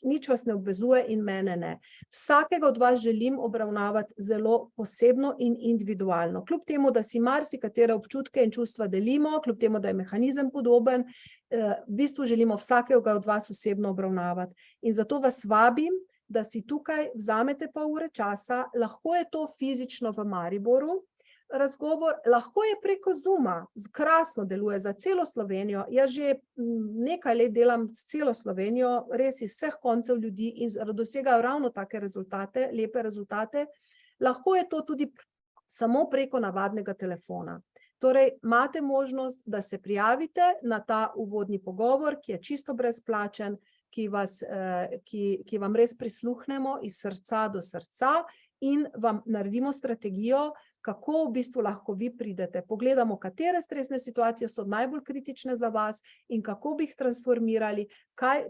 S1: nič vas ne obvezuje in mene ne. Vsakega od vas želim obravnavati zelo posebno in individualno. Kljub temu, da si marsikatere občutke in čustva delimo, kljub temu, da je mehanizem podoben, v bistvu želimo vsakega od vas osebno obravnavati. In zato vas vabim, da si tukaj vzamete pol ure časa, lahko je to fizično v Mariboru, razgovor, lahko je preko Zooma, krasno deluje za celo Slovenijo. Jaz že nekaj let delam s celo Slovenijo, res iz vseh koncev ljudi in dosegajo ravno take rezultate, lepe rezultate. Lahko je to tudi samo preko navadnega telefona. Torej, imate možnost, da se prijavite na ta uvodni pogovor, ki je čisto brezplačen, ki vam res prisluhnemo iz srca do srca in vam naredimo strategijo, kako v bistvu lahko vi pridete. Pogledamo, katere stresne situacije so najbolj kritične za vas in kako bi jih transformirali,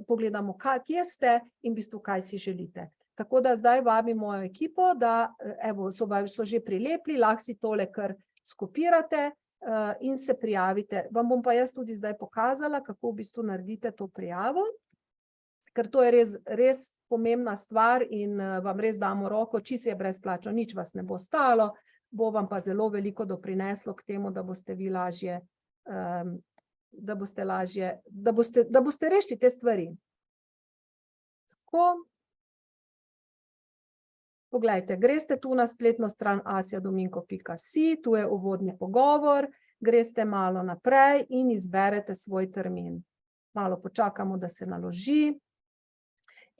S1: pogledamo, kje ste in v bistvu, kaj si želite. Tako da zdaj vabim mojo ekipo, da so že prilepili, lahko si tole kar skopirate in se prijavite. Vam bom pa jaz tudi zdaj pokazala, kako v bistvu naredite to prijavo. Ker to je res pomembna stvar in vam res damo roko, čisto je brezplačno, nič vas ne bo stalo, bo vam pa zelo veliko doprineslo k temu, da boste vi lažje, da boste rešili te stvari. Tako. Poglejte, greste tu na spletno stran asiadominko.si, tu je uvodni pogovor, greste malo naprej in izberete svoj termin. Malo počakamo, da se naloži.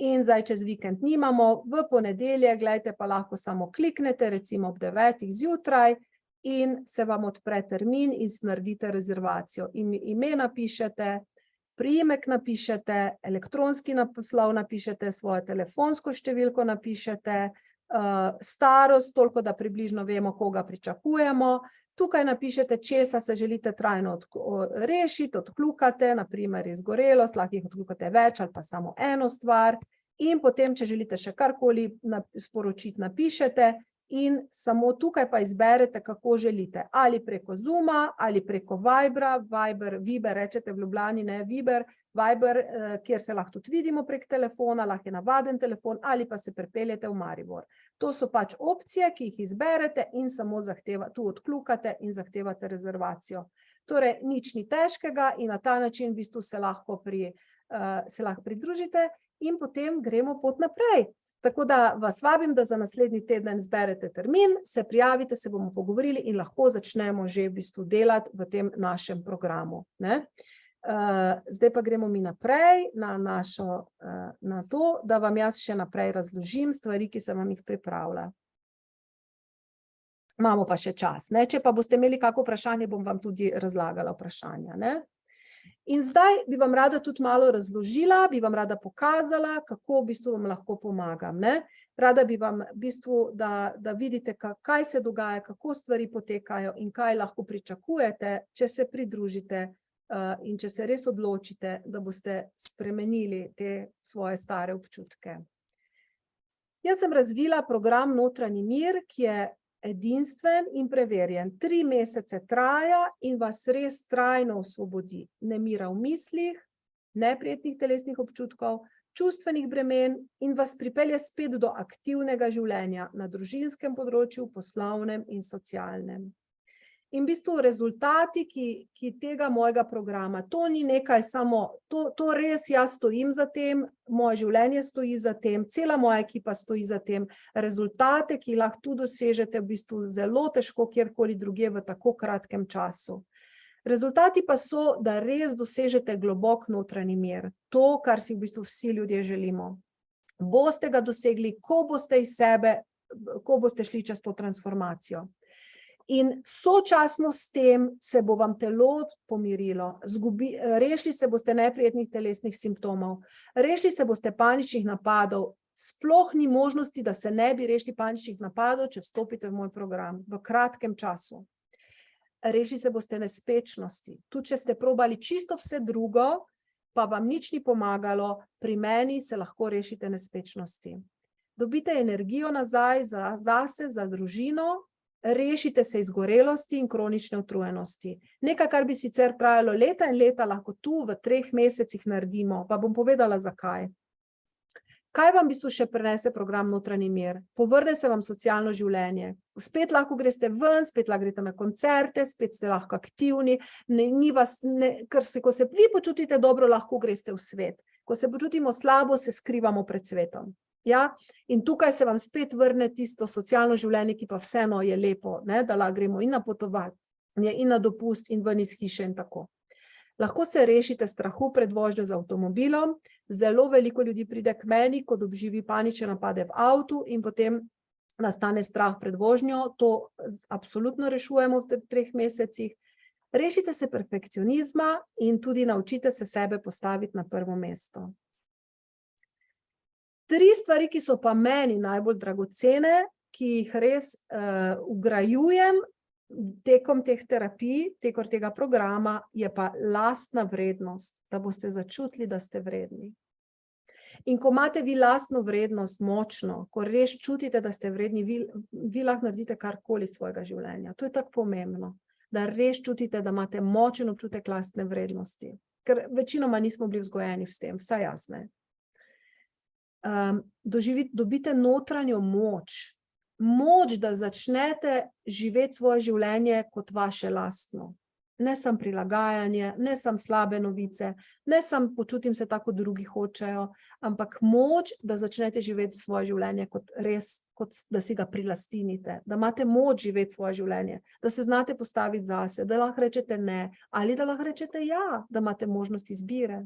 S1: In zdaj čez vikend nimamo, v ponedeljek, gledajte, pa lahko samo kliknete, recimo ob 9 zjutraj in se vam odpre termin in naredite rezervacijo. Ime napišete, priimek napišete, elektronski naslov napišete, svojo telefonsko številko napišete, starost, toliko, da približno vemo, koga pričakujemo. Tukaj napišete, česa se želite trajno rešiti, odkljukate, naprimer izgorelost, lahko jih odkljukate več ali pa samo eno stvar in potem, če želite še karkoli sporočiti, napišete in samo tukaj pa izberete, kako želite. Ali preko Zooma, ali preko Viber, rečete v Ljubljani, ne Viber, kjer se lahko tudi vidimo prek telefona, lahko je navaden telefon ali pa se pripeljete v Maribor. To so pač opcije, ki jih izberete in samo tu odkljukate in zahtevate rezervacijo. Torej, nič ni težkega in na ta način v bistvu se lahko pridružite in potem gremo pot naprej. Tako da vas vabim, da za naslednji teden zberete termin, se prijavite, se bomo pogovorili in lahko začnemo že v bistvu delati v tem našem programu. Zdaj pa gremo mi naprej na to, da vam jaz še naprej razložim stvari, ki sem vam jih pripravila. Imamo pa še čas. Če pa boste imeli kako vprašanje, bom vam tudi razlagala vprašanja. In zdaj bi vam rada tudi malo razložila, bi vam rada pokazala, kako v bistvu vam lahko pomagam. Rada bi vam v bistvu, da vidite, kaj se dogaja, kako stvari potekajo in kaj lahko pričakujete, če se pridružite in če se res odločite, da boste spremenili te svoje stare občutke. Jaz sem razvila program Notranji mir, ki je edinstven in preverjen. 3 mesece traja in vas res trajno osvobodi nemira v mislih, neprijetnih telesnih občutkov, čustvenih bremen in vas pripelje spet do aktivnega življenja na družinskem področju, poslovnem in socialnem. In v bistvu rezultati, ki tega mojega programa, to ni nekaj samo, to res jaz stojim za tem, moje življenje stoji za tem, cela moja ekipa stoji za tem, rezultate, ki lahko tu dosežete, v bistvu zelo težko kjerkoli drugje v tako kratkem času. Rezultati pa so, da res dosežete globok notranji mir, to, kar si v bistvu vsi ljudje želimo. Boste ga dosegli, ko boste iz sebe, ko boste šli čez to transformacijo. In sočasno s tem se bo vam telo pomirilo, rešili se boste neprijetnih telesnih simptomov, rešili se boste paničnih napadov, sploh ni možnosti, da se ne bi rešili paničnih napadov, če vstopite v moj program v kratkem času. rešili se boste nespečnosti. Tudi če ste probali čisto vse drugo, pa vam nič ni pomagalo, pri meni se lahko rešite nespečnosti. Dobite energijo nazaj zase, za družino, rešite se izgorelosti in kronične utrujenosti. Nekaj, kar bi sicer trajalo leta in leta, lahko tu v 3 mesecih naredimo, pa bom povedala zakaj. Kaj vam v bistvu še prinese program Notranji mir? Povrne se vam socialno življenje. Spet lahko greste ven, spet lahko greste na koncerte, spet ste lahko aktivni, ko se vi počutite dobro, lahko greste v svet. Ko se počutimo slabo, se skrivamo pred svetom. Ja? In tukaj se vam spet vrne tisto socialno življenje, ki pa vseeno je lepo, ne? Da lahko gremo in na potovanje, in na dopust, in ven iz hiše in tako. Lahko se rešite strahu pred vožnjo z avtomobilom. Zelo veliko ljudi pride k meni, ko doživi panične napade v avtu in potem nastane strah pred vožnjo. To absolutno rešujemo v 3 mesecih. Rešite se perfekcionizma in tudi naučite se sebe postaviti na prvo mesto. 3 stvari, ki so pa meni najbolj dragocene, ki jih res vgrajujem tekom teh terapij, tekom tega programa, je pa lastna vrednost, da boste začutili, da ste vredni. In ko imate vi lastno vrednost močno, ko res čutite, da ste vredni, vi lahko naredite karkoli svojega življenja. To je tako pomembno, da res čutite, da imate močen občutek lastne vrednosti. Ker večinoma nismo bili vzgojeni s tem, vsaj jasne. Dobite notranjo moč, da začnete živeti svoje življenje kot vaše lastno. Ne samo prilagajanje, ne samo slabe novice, ne samo počutim se tako, drugi hočejo, ampak moč, da začnete živeti svoje življenje kot res, kot da si ga prilastinite, da imate moč živeti svoje življenje, da se znate postaviti zase, da lahko rečete ne, ali da lahko rečete ja, da imate možnost izbire.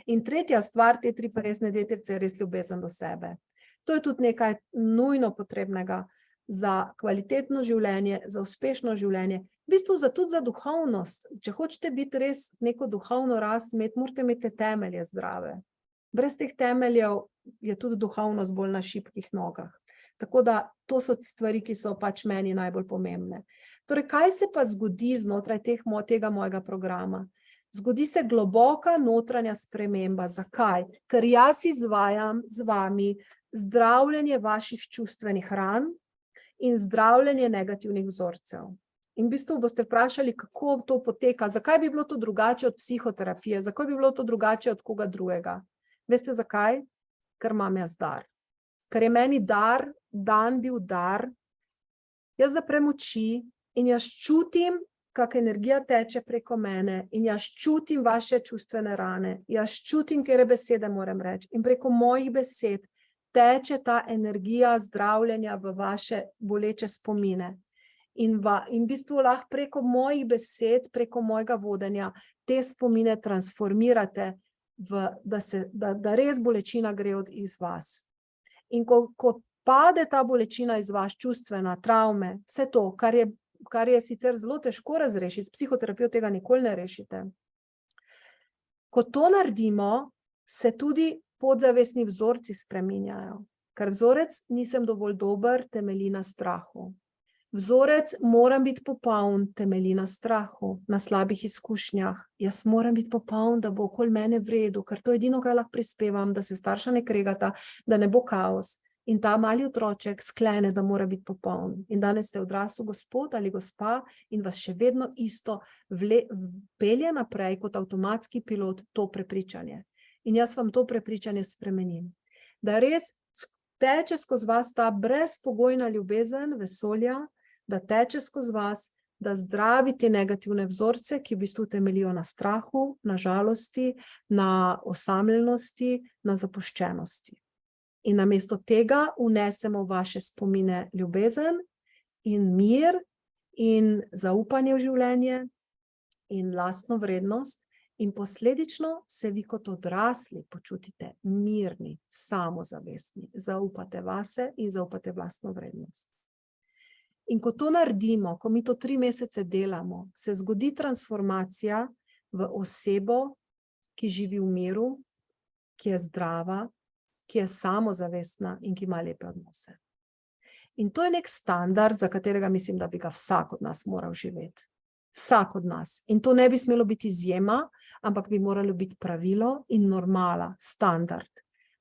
S1: In tretja stvar, te 3 pa resne deteljice, je res ljubezen do sebe. To je tudi nekaj nujno potrebnega za kvalitetno življenje, za uspešno življenje, v bistvu tudi za duhovnost. Če hočete biti res neko duhovno rast, morate imeti temelje zdrave. Brez teh temeljev je tudi duhovnost bolj na šibkih nogah. Tako da to so stvari, ki so pač meni najbolj pomembne. Torej, kaj se pa zgodi znotraj tega mojega programa? Zgodi se globoka notranja sprememba. Zakaj? Ker jaz izvajam z vami zdravljenje vaših čustvenih ran in zdravljenje negativnih vzorcev. In v bistvu boste vprašali, kako to poteka, zakaj bi bilo to drugače od psihoterapije, zakaj bi bilo to drugače od koga drugega. Veste zakaj? Ker imam jaz dar. Ker je meni dan bil dar, jaz zaprem oči in jaz čutim, kak energija teče preko mene in jaz čutim vaše čustvene rane, jaz čutim, kere besede moram reči in preko mojih besed teče ta energija zdravljenja v vaše boleče spomine. In v bistvu lahko preko mojih besed, preko mojega vodenja te spomine transformirate, da res bolečina gre iz vas. In ko pade ta bolečina iz vas, čustvena, travme, vse to, kar je sicer zelo težko razrešiti, s psihoterapijo tega nikoli ne rešite. Ko to naredimo, se tudi podzavestni vzorci spreminjajo, ker vzorec nisem dovolj dober, temelji na strahu. Vzorec moram biti popoln, temelji na strahu, na slabih izkušnjah. Jaz moram biti popoln, da bo okoli mene v redu, ker to je edino, kaj lahko prispevam, da se starša ne kregata, da ne bo kaos. In ta mali otroček sklene, da mora biti popoln. In danes ste odrasel gospod ali gospa in vas še vedno isto pelje naprej kot avtomatski pilot to prepričanje. In jaz vam to prepričanje spremenim. Da res teče skozi vas ta brezpogojna ljubezen vesolja, da teče skozi vas, da zdravi te negativne vzorce, ki v bistvu temeljijo na strahu, na žalosti, na osamljenosti, na zapuščenosti. In namesto tega vnesemo v vaše spomine ljubezen in mir in zaupanje v življenje in lastno vrednost in posledično se vi kot odrasli počutite mirni, samozavestni, zaupate vase in zaupate vlastno vrednost. In ko to naredimo, ko mi to 3 mesece delamo, se zgodi transformacija v osebo, ki živi v miru, ki je zdrava, ki je samozavestna in ki ima lepe odnose. In to je nek standard, za katerega mislim, da bi ga vsak od nas moral živeti. Vsak od nas. In to ne bi smelo biti izjema, ampak bi moralo biti pravilo in normala, standard.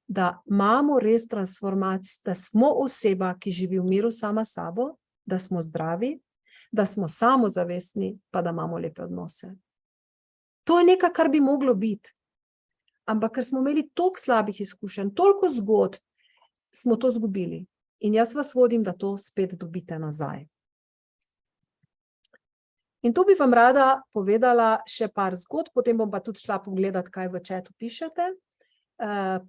S1: Da imamo res transformacijo, da smo oseba, ki živi v miru sama sabo, da smo zdravi, da smo samozavestni, pa da imamo lepe odnose. To je nekaj, kar bi moglo biti. Ampak ker smo imeli toliko slabih izkušenj, toliko zgodb, smo to izgubili. In jaz vas vodim, da to spet dobite nazaj. In tu bi vam rada povedala še par zgodb, potem bom pa tudi šla pogledati, kaj v chatu pišete.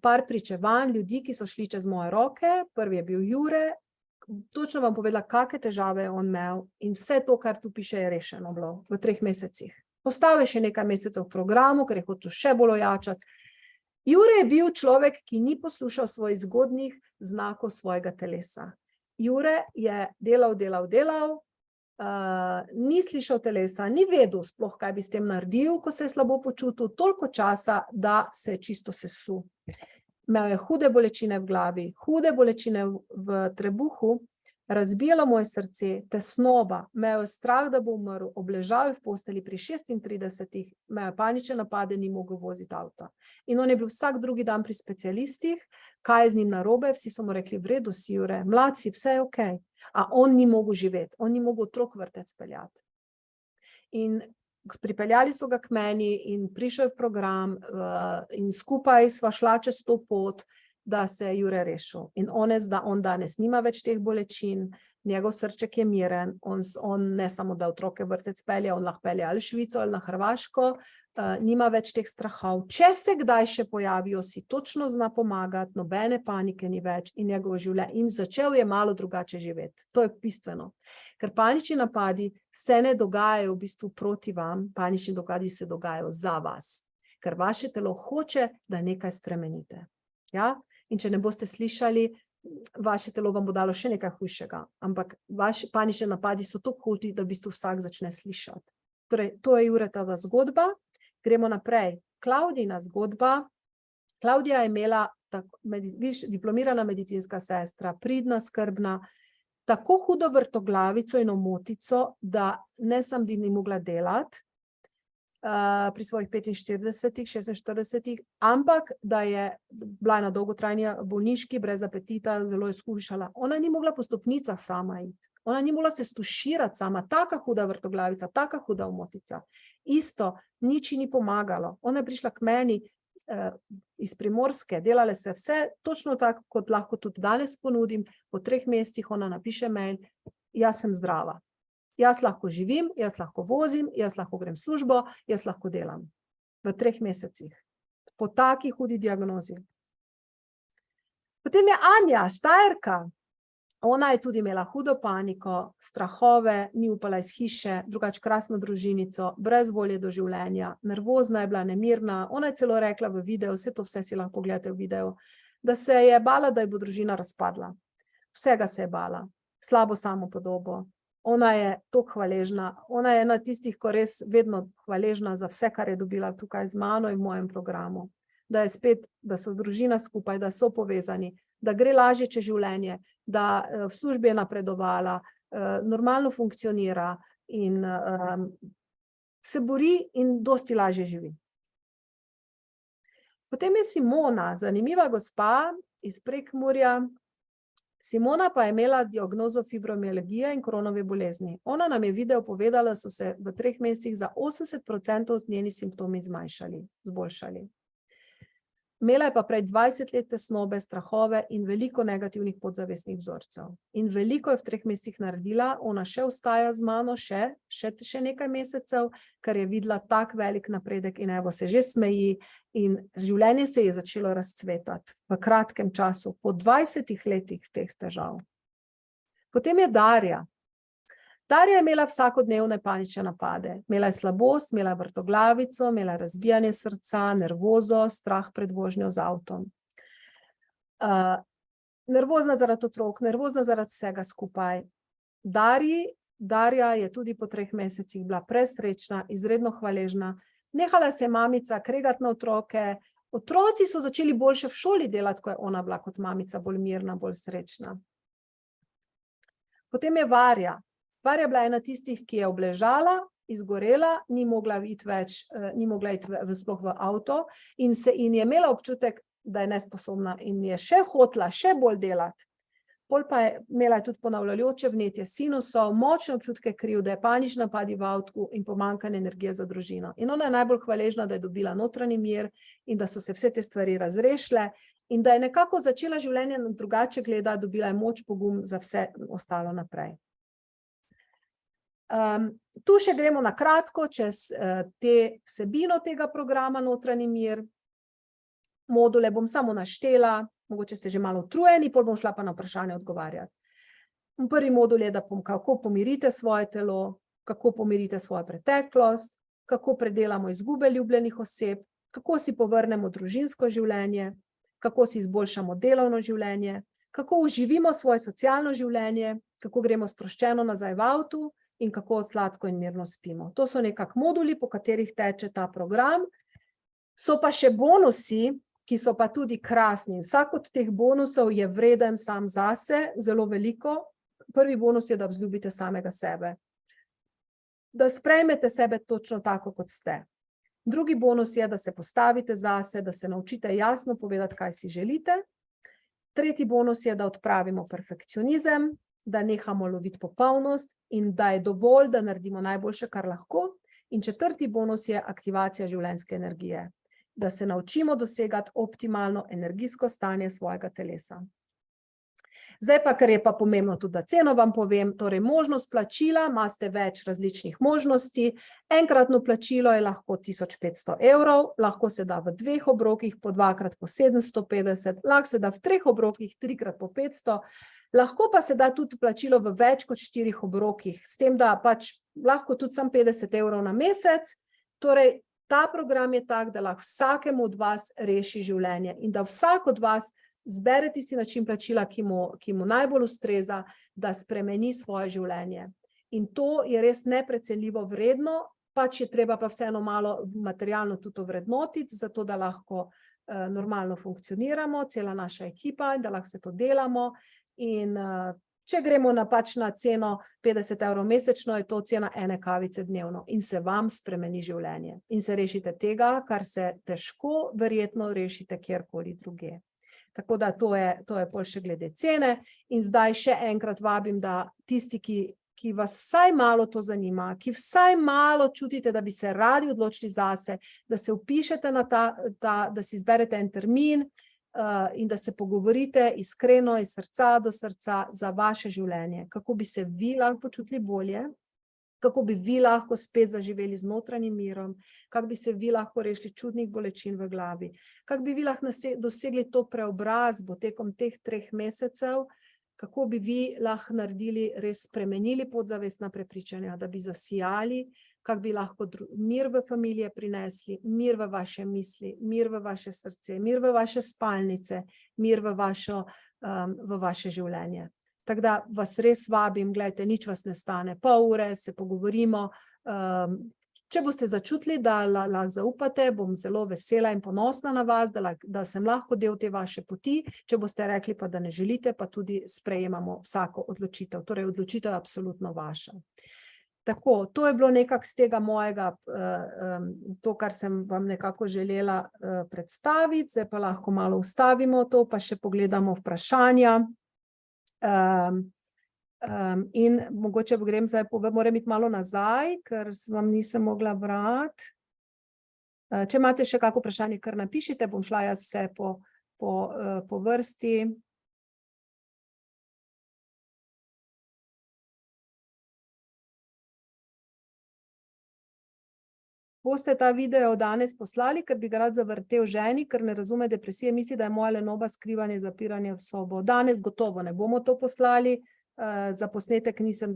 S1: Par pričevanj ljudi, ki so šli čez moje roke. Prvi je bil Jure. Točno vam povedala, kakšne težave je on imel in vse to, kar tu piše, je rešeno bilo v 3 mesecih. Postal je še nekaj mesecev v programu, ker je hotel še bolj ojačati. Jure je bil človek, ki ni poslušal svojih zgodnjih znakov svojega telesa. Jure je delal, ni slišal telesa, ni vedel sploh, kaj bi s tem naredil, ko se je slabo počutil, toliko časa, da se je čisto sesul. Imel je hude bolečine v glavi, hude bolečine v trebuhu, razbijalo mu je srce, tesnoba, imel je strah, da bo umrl, obležal je v posteli pri 36, imel je panične napade, ni mogel voziti avta. In on je bil vsak drugi dan pri specialistih, kaj je z njim narobe, vsi so mu rekli, v redu si, Jure, mlad si, vse je okej. A on ni mogel živeti, on ni mogel otrok vrtec peljati. In pripeljali so ga k meni in prišel v program in skupaj sva šla čez to pot, da se je Jure rešil. In on danes nima več teh bolečin, njegov srček je miren, on ne samo da otroke vrtec pelje, on lahko pelje ali v Švico ali na Hrvaško, nima več teh strahov. Če se kdaj še pojavijo, si točno zna pomagati, nobene panike ni več in njegovo življenje. In začel je malo drugače živeti. To je bistveno. Ker panični napadi se ne dogajajo v bistvu proti vam, panični napadi se dogajajo za vas. Ker vaše telo hoče, da nekaj spremenite. Ja? In če ne boste slišali, vaše telo vam bo dalo še nekaj hujšega. Ampak vaši panični napadi so tako hudi, da v bistvu vsak začne slišati. Torej, to je Juretova zgodba. Gremo naprej. Klavdina zgodba. Klavdija je imela diplomirana medicinska sestra, pridna, skrbna, tako hudo vrtoglavico in omotico, da ne samo ni mogla delati pri svojih 45, 46, ampak da je bila na dolgotrajni bolniški, brez apetita, zelo je skušala. Ona ni mogla po stopnicah sama iti. Ona ni mogla se stuširati sama. Taka huda vrtoglavica, taka huda omotica. Isto, nič ni pomagalo. Ona je prišla k meni iz Primorske, delale sve vse, točno tako, kot lahko tudi danes ponudim. Po 3 mesecih ona napiše mail, jaz sem zdrava. Jaz lahko živim, jaz lahko vozim, jaz lahko grem v službo, jaz lahko delam. V 3 mesecih. Po taki hudi diagnozi. Potem je Anja, Štajerka. Ona je tudi imela hudo paniko, strahove, ni upala iz hiše, drugače krasno družinico, brez volje do življenja, nervozna je bila, nemirna. Ona je celo rekla v videu, vse si lahko pogledate v videu, da se je bala, da je bo družina razpadla. Vsega se je bala, slabo samopodobo. Ona je toliko hvaležna, ona je ena tistih, ko res vedno hvaležna za vse, kar je dobila tukaj z mano in v mojem programu. Da je spet, da so družina skupaj, da so povezani, da gre lažje čez življenje, da v službi je napredovala, normalno funkcionira in se bori in dosti lažje živi. Potem je Simona, zanimiva gospa iz Prekmurja. Simona pa je imela diagnozo fibromialgije in Crohnove bolezni. Ona nam je video povedala, da so se v 3 mesecih za 80% njeni simptomi zboljšali. Imela je pa prej 20 let tesnobe, strahove in veliko negativnih podzavestnih vzorcev. In veliko je v 3 mesecih naredila, ona še ostaja z mano, še nekaj mesecev, ker je videla tak velik napredek in evo se že smeji in življenje se je začelo razcvetati v kratkem času, po 20 letih teh težav. Potem je Darja. Darja je imela vsakodnevne panične napade. Imela je slabost, imela je vrtoglavico, imela je razbijanje srca, nervozo, strah pred vožnjo z avtom. Nervozna zaradi otrok, nervozna zaradi vsega skupaj. Darja je tudi po 3 mesecih bila presrečna, izredno hvaležna. Nehala se je mamica kregati na otroke. Otroci so začeli boljše v šoli delati, ko je ona bila kot mamica bolj mirna, bolj srečna. Potem je Varja. Varja bila ena tistih, ki je obležala, izgorela, ni mogla iti več, sploh v avto in je imela občutek, da je nesposobna in je še hotela, še bolj delati. Pol pa je imela tudi ponavljajoče vnetje sinusov, močne občutke krivde, panični napadi v avtu in pomanjkanje energije za družino. In ona je najbolj hvaležna, da je dobila notranji mir in da so se vse te stvari razrešile in da je nekako začela življenje drugače gledati, dobila je moč, pogum za vse ostalo naprej. Tu še gremo na kratko čez vsebino tega programa Notranji mir. Module bom samo naštela, mogoče ste že malo utrujeni, pol bom šla pa na vprašanje odgovarjati. Prvi modul je, da kako pomirite svoje telo, kako pomirite svojo preteklost, kako predelamo izgube ljubljenih oseb, kako si povrnemo družinsko življenje, kako si izboljšamo delovno življenje, kako uživimo svoje socialno življenje, kako gremo sproščeno nazaj v avtu in kako sladko in mirno spimo. To so nekak moduli, po katerih teče ta program. So pa še bonusi, ki so pa tudi krasni. Vsak od teh bonusov je vreden sam zase, zelo veliko. Prvi bonus je, da vzljubite samega sebe. Da sprejmete sebe točno tako, kot ste. Drugi bonus je, da se postavite zase, da se naučite jasno povedati, kaj si želite. Tretji bonus je, da odpravimo perfekcionizem, da nehamo loviti popolnost in da je dovolj, da naredimo najboljše, kar lahko. In četrti bonus je aktivacija življenjske energije. Da se naučimo dosegati optimalno energijsko stanje svojega telesa. Zdaj pa, ker je pa pomembno tudi, da ceno vam povem, torej možnost plačila, imate več različnih možnosti. Enkratno plačilo je lahko 1500 €, lahko se da v 2 obrokih, po 2x po 750, lahko se da v 3 obrokih, 3x po 500, lahko pa se da tudi plačilo v več kot 4 obrokih, s tem, da pač lahko tudi samo 50 € na mesec. Torej, ta program je tak, da lahko vsakemu od vas reši življenje in da vsak od vas zbere tisti način plačila, ki mu najbolj ustreza, da spremeni svoje življenje. In to je res neprecenljivo vredno, pač je treba pa vseeno malo materialno tudi ovrednotiti, zato da lahko normalno funkcioniramo, cela naša ekipa, in da lahko se to delamo. In če gremo na ceno 50 € mesečno, je to cena ene kavice dnevno in se vam spremeni življenje. In se rešite tega, kar se težko verjetno rešite kjerkoli druge. Tako da to je pol še glede cene. In zdaj še enkrat vabim, da tisti, ki vas vsaj malo to zanima, ki vsaj malo čutite, da bi se radi odločili zase, da se vpišete na da si izberete en termin in da se pogovorite iskreno iz srca do srca za vaše življenje, kako bi se vi lahko počutili bolje, kako bi vi lahko spet zaživeli z notranjim mirom, kako bi se vi lahko rešili čudnih bolečin v glavi, kako bi vi lahko dosegli to preobrazbo tekom teh 3 mesecev, kako bi vi lahko naredili, res spremenili podzavestna prepričanja, da bi zasijali, kako bi lahko mir v familije prinesli, mir v vaše misli, mir v vaše srce, mir v vaše spalnice, mir v vaše življenje. Tako da vas res vabim, gledajte, nič vas ne stane, pol ure se pogovorimo. Če boste začutili, da lahko zaupate, bom zelo vesela in ponosna na vas, da sem lahko del te vaše poti. Če boste rekli pa, da ne želite, pa tudi sprejemamo vsako odločitev. Torej, odločitev je absolutno vaša. Tako, to je bilo nekako z tega mojega, to, kar sem vam nekako želela predstaviti. Zdaj pa lahko malo ustavimo to, pa še pogledamo vprašanja. In mogoče grem zdaj, moram iti malo nazaj, ker vam nisem mogla brati. Če imate še kako vprašanje, kar napišite, bom šla jaz vse po vrsti. Boste ta video danes poslali, ker bi ga rad zavrtel ženi, ker ne razume depresije, misli, da je moja lenoba skrivanje, zapiranje v sobo. Danes gotovo ne bomo to poslali, za posnetek nisem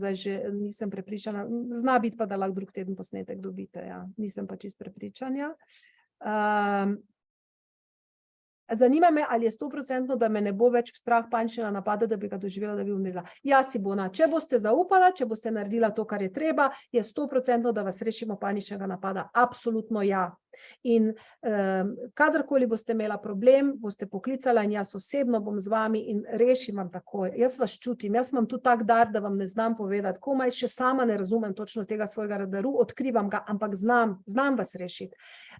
S1: prepričana, zna biti pa, da lahko drug teden posnetek dobite, ja. Nisem pa čisto prepričana. Zanima me, ali je 100%, da me ne bo več strah paničnega napada, da bi ga doživela, da bi umrla. Ja, Simona, če boste zaupala, če boste naredila to, kar je treba, je 100%, da vas rešimo paničnega napada. Absolutno ja. In kadarkoli boste imela problem, boste poklicala in jaz osebno bom z vami in rešim vam takoj. Jaz vas čutim, jaz imam tu tak dar, da vam ne znam povedati, komaj še sama ne razumem točno tega svojega daru, odkrivam ga, ampak znam vas rešiti.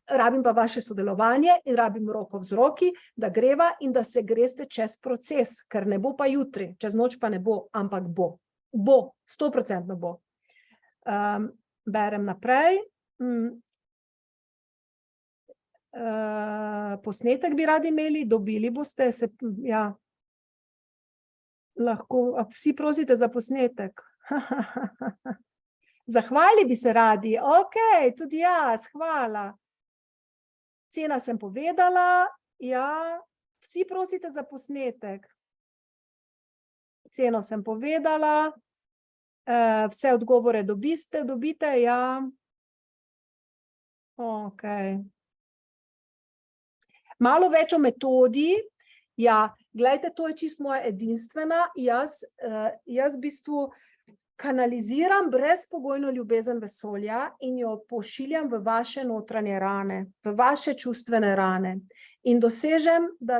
S1: Rabim pa vaše sodelovanje in rabim roko v roki, da greva in da se greste čez proces, ker ne bo pa jutri, čez noč pa ne bo, ampak bo. Bo, 100% bo. Berem naprej. Posnetek bi radi imeli, dobili boste se, ja. Lahko, vsi prosite za posnetek. Zahvali bi se radi, okej, tudi jaz, hvala. Cena sem povedala, ja, vsi prosite za posnetek. Ceno sem povedala, vse odgovore dobite, ja. Okej. Malo več o metodi, ja, gledajte, to je čisto moja edinstvena, jaz v bistvu kanaliziram brezpogojno ljubezen vesolja in jo pošiljam v vaše notranje rane, v vaše čustvene rane. In dosežem, da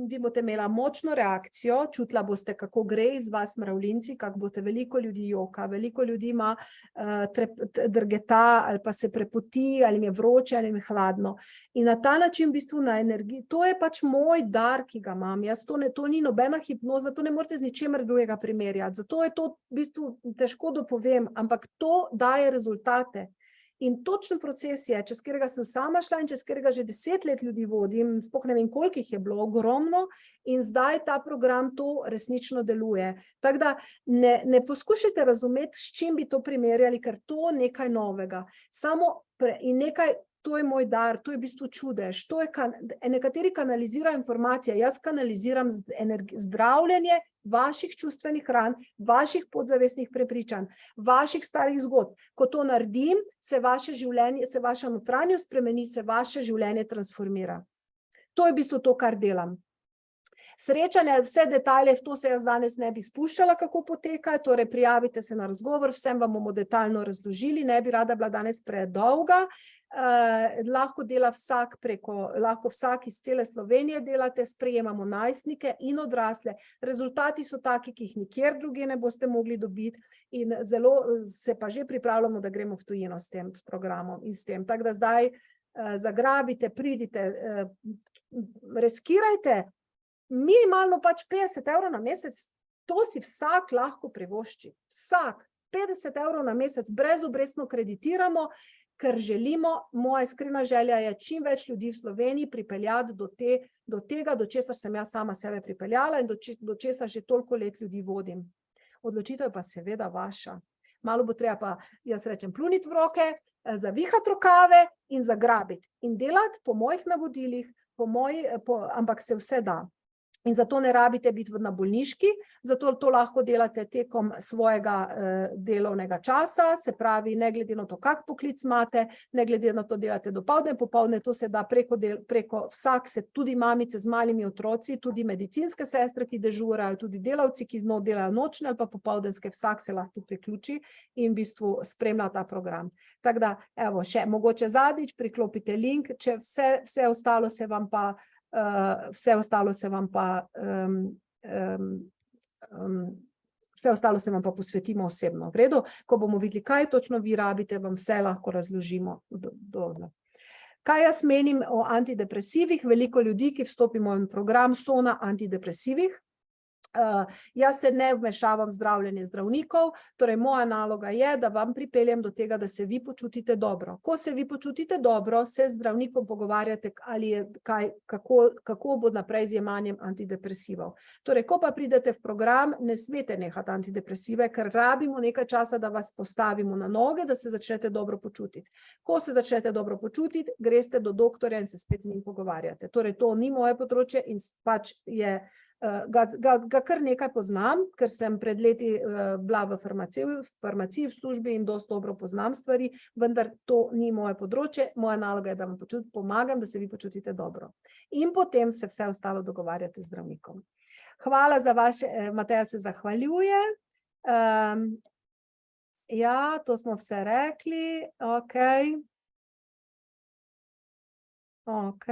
S1: vi boste imela močno reakcijo, čutila boste, kako gre iz vas mravljinci, kako boste veliko ljudi joka, veliko ljudi ima drgeta ali pa se prepoti, ali jim je vroče, ali jim je hladno. In na ta način v bistvu na energiji, to je pač moj dar, ki ga imam. Jaz to ni nobena hipnoza, to ne morete z ničemer drugega primerjati. Zato je to v bistvu težko dopovem, ampak to daje rezultate. In točen proces je, čez katerega sem sama šla in čez katerega že 10 let ljudi vodim, sploh ne vem, koliko jih je bilo, ogromno, in zdaj ta program to resnično deluje. Tako da ne poskušajte razumeti, s čim bi to primerjali, ker to nekaj novega. To je moj dar, to je v bistvu čudež. Nekateri kanalizirajo informacije, jaz kanaliziram zdravljenje vaših čustvenih ran, vaših podzavestnih prepričanj, vaših starih zgodb. Ko to naredim, se vaše življenje, se vaša notranjost spremeni, se vaše življenje transformira. To je v bistvu to, kar delam. Srečanja, vse detalje, v to se jaz danes ne bi spuščala, kako poteka, torej prijavite se na razgovor, vsem vam bomo detaljno razložili, ne bi rada bila danes predolga. Lahko dela lahko vsak iz cele Slovenije delate, sprejemamo najstnike in odrasle. Rezultati so taki, ki jih nikjer drugje ne boste mogli dobiti in zelo se pa že pripravljamo, da gremo v tujino s tem programom in s tem. Tako da zdaj zagrabite, pridite, riskirajte, minimalno pač 50 € na mesec, to si vsak lahko privošči. Vsak 50 € na mesec brezobrestno kreditiramo, ker želimo, moja iskrena želja je čim več ljudi v Sloveniji pripeljati do tega, do česar sem jaz sama sebe pripeljala in do česar že toliko let ljudi vodim. Odločitev je pa seveda vaša. Malo bo treba pa, jaz rečem, pluniti v roke, zavihati rokave in zagrabiti. In delati po mojih navodilih, ampak se vse da. In zato ne rabite biti na bolniški, zato to lahko delate tekom svojega delovnega časa, se pravi, ne glede na to, kak poklic imate, ne glede na to delate dopoldne, popoldne, to se da preko vsak, se tudi mamice z malimi otroci, tudi medicinske sestre, ki dežurajo, tudi delavci, ki delajo nočne ali pa popoldanske, vsak se lahko priključi in v bistvu spremlja ta program. Tako da, evo, še mogoče zadnjič, priklopite link, če vse ostalo se vam pa posvetimo osebno. V redu, ko bomo videli, kaj točno vi rabite, vam vse lahko razložimo. Kaj jaz menim o antidepresivih? Veliko ljudi, ki vstopimo v program, so na antidepresivih. Jaz se ne vmešavam v zdravljenje zdravnikov, torej moja naloga je, da vam pripeljem do tega, da se vi počutite dobro. Ko se vi počutite dobro, se z zdravnikom pogovarjate, kako bo naprej z jemanjem antidepresivov. Torej, ko pa pridete v program, ne smete nehati antidepresive, ker rabimo nekaj časa, da vas postavimo na noge, da se začnete dobro počutiti. Ko se začnete dobro počutiti, greste do doktorja in se spet z njim pogovarjate. Torej, to ni moje področje in pač je ga kar nekaj poznam, ker sem pred leti bila v farmaciji v službi in dosti dobro poznam stvari, vendar to ni moje področje. Moja naloga je, da vam pomagam, da se vi počutite dobro. In potem se vse ostalo dogovarjate z zdravnikom. Hvala za vaše, Mateja se zahvaljuje. Ja, to smo vse rekli, okej. Ok.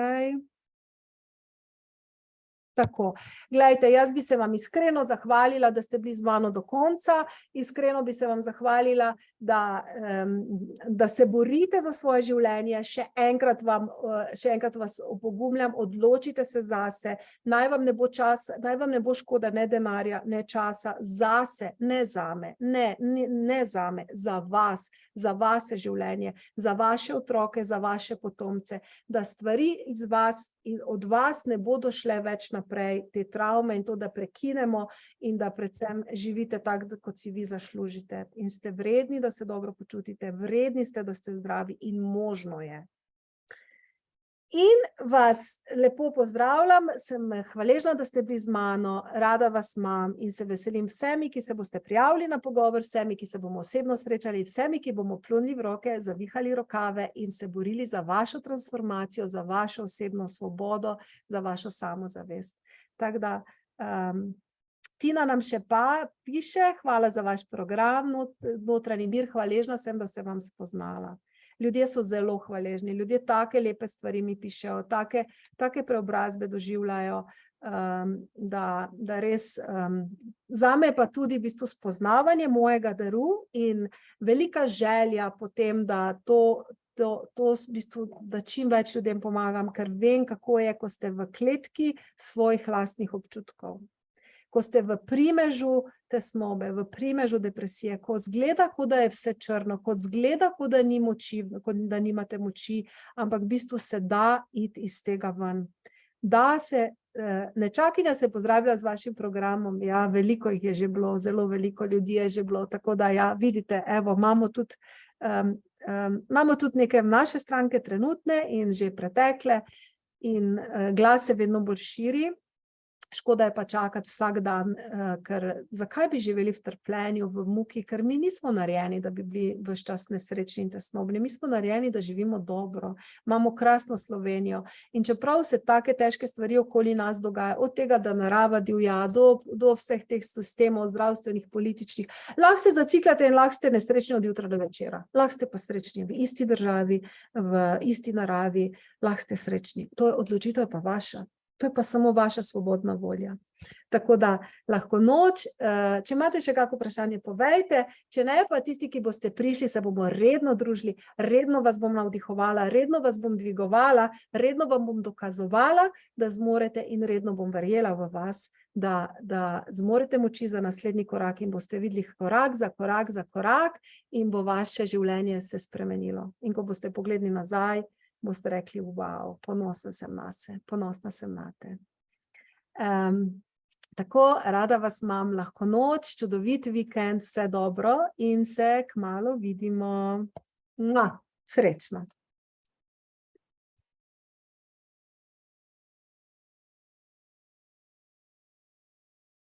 S1: Tako, glejte, jaz bi se vam iskreno zahvalila, da ste bili z mano do konca, iskreno bi se vam zahvalila, da se borite za svoje življenje, še enkrat vas opogumljam, odločite se zase, naj vam ne bo škoda ne denarja, ne časa, zase, ne zame, ne zame, za vas, za vaše življenje, za vaše otroke, za vaše potomce, da stvari iz vas in od vas ne bodo šle več naprej, te travme in to, da prekinemo in da predvsem živite tako, kot si vi zaslužite. In ste vredni, da se dobro počutite, vredni ste, da ste zdravi in možno je. In vas lepo pozdravljam, sem hvaležna, da ste bili z mano, rada vas imam in se veselim vsemi, ki se boste prijavili na pogovor, vsemi, ki se bomo osebno srečali, vsemi, ki bomo plunili v roke, zavihali rokave in se borili za vašo transformacijo, za vašo osebno svobodo, za vašo samozavest. Tako da, Tina nam še pa piše, hvala za vaš program, notranji mir, hvaležna sem, da se vam spoznala. Ljudje so zelo hvaležni, ljudje take lepe stvari mi pišejo, take preobrazbe doživljajo, da res, zame pa tudi v bistvu spoznavanje mojega daru in velika želja potem, da v bistvu, da čim več ljudem pomagam, ker vem, kako je, ko ste v kletki svojih lastnih občutkov. Ko ste v primežu tesnobe, v primežu depresije, ko zgleda, kot da je vse črno, ko zgleda, kot da ni moči, kot da nimate moči, ampak v bistvu se da iti iz tega ven. Da se, Nečakinja se je pozdravila z vašim programom, ja, veliko jih je že bilo, zelo veliko ljudi je že bilo, tako da ja, vidite, evo, imamo tudi neke naše stranke trenutne in že pretekle in glas se vedno bolj širi. Škoda je pa čakati vsak dan, ker zakaj bi živeli v trpljenju, v muki, ker mi nismo narejeni, da bi bili ves čas nesrečni in tesnobni, mi smo narejeni, da živimo dobro, imamo krasno Slovenijo in čeprav se take težke stvari okoli nas dogaja, od tega, da narava divja, do vseh teh sistemov zdravstvenih, političnih, lahko se zacikljate in lahko ste nesrečni od jutra do večera, lahko ste pa srečni v isti državi, v isti naravi, lahko ste srečni, odločitev je pa vaša. To je pa samo vaša svobodna volja. Tako da lahko noč, če imate še kako vprašanje, povejte, če ne, pa tisti, ki boste prišli, se bomo redno družili, redno vas bom navdihovala, redno vas bom dvigovala, redno vam bom dokazovala, da zmorete in redno bom verjela v vas, da zmorete moči za naslednji korak in boste videli korak za korak in bo vaše življenje se spremenilo. In ko boste pogledali nazaj, boste rekli, wow, ponosna sem nase, ponosna sem nate. Tako, rada vas imam, lahko noč, čudovit vikend, vse dobro in se kmalu vidimo. Srečno.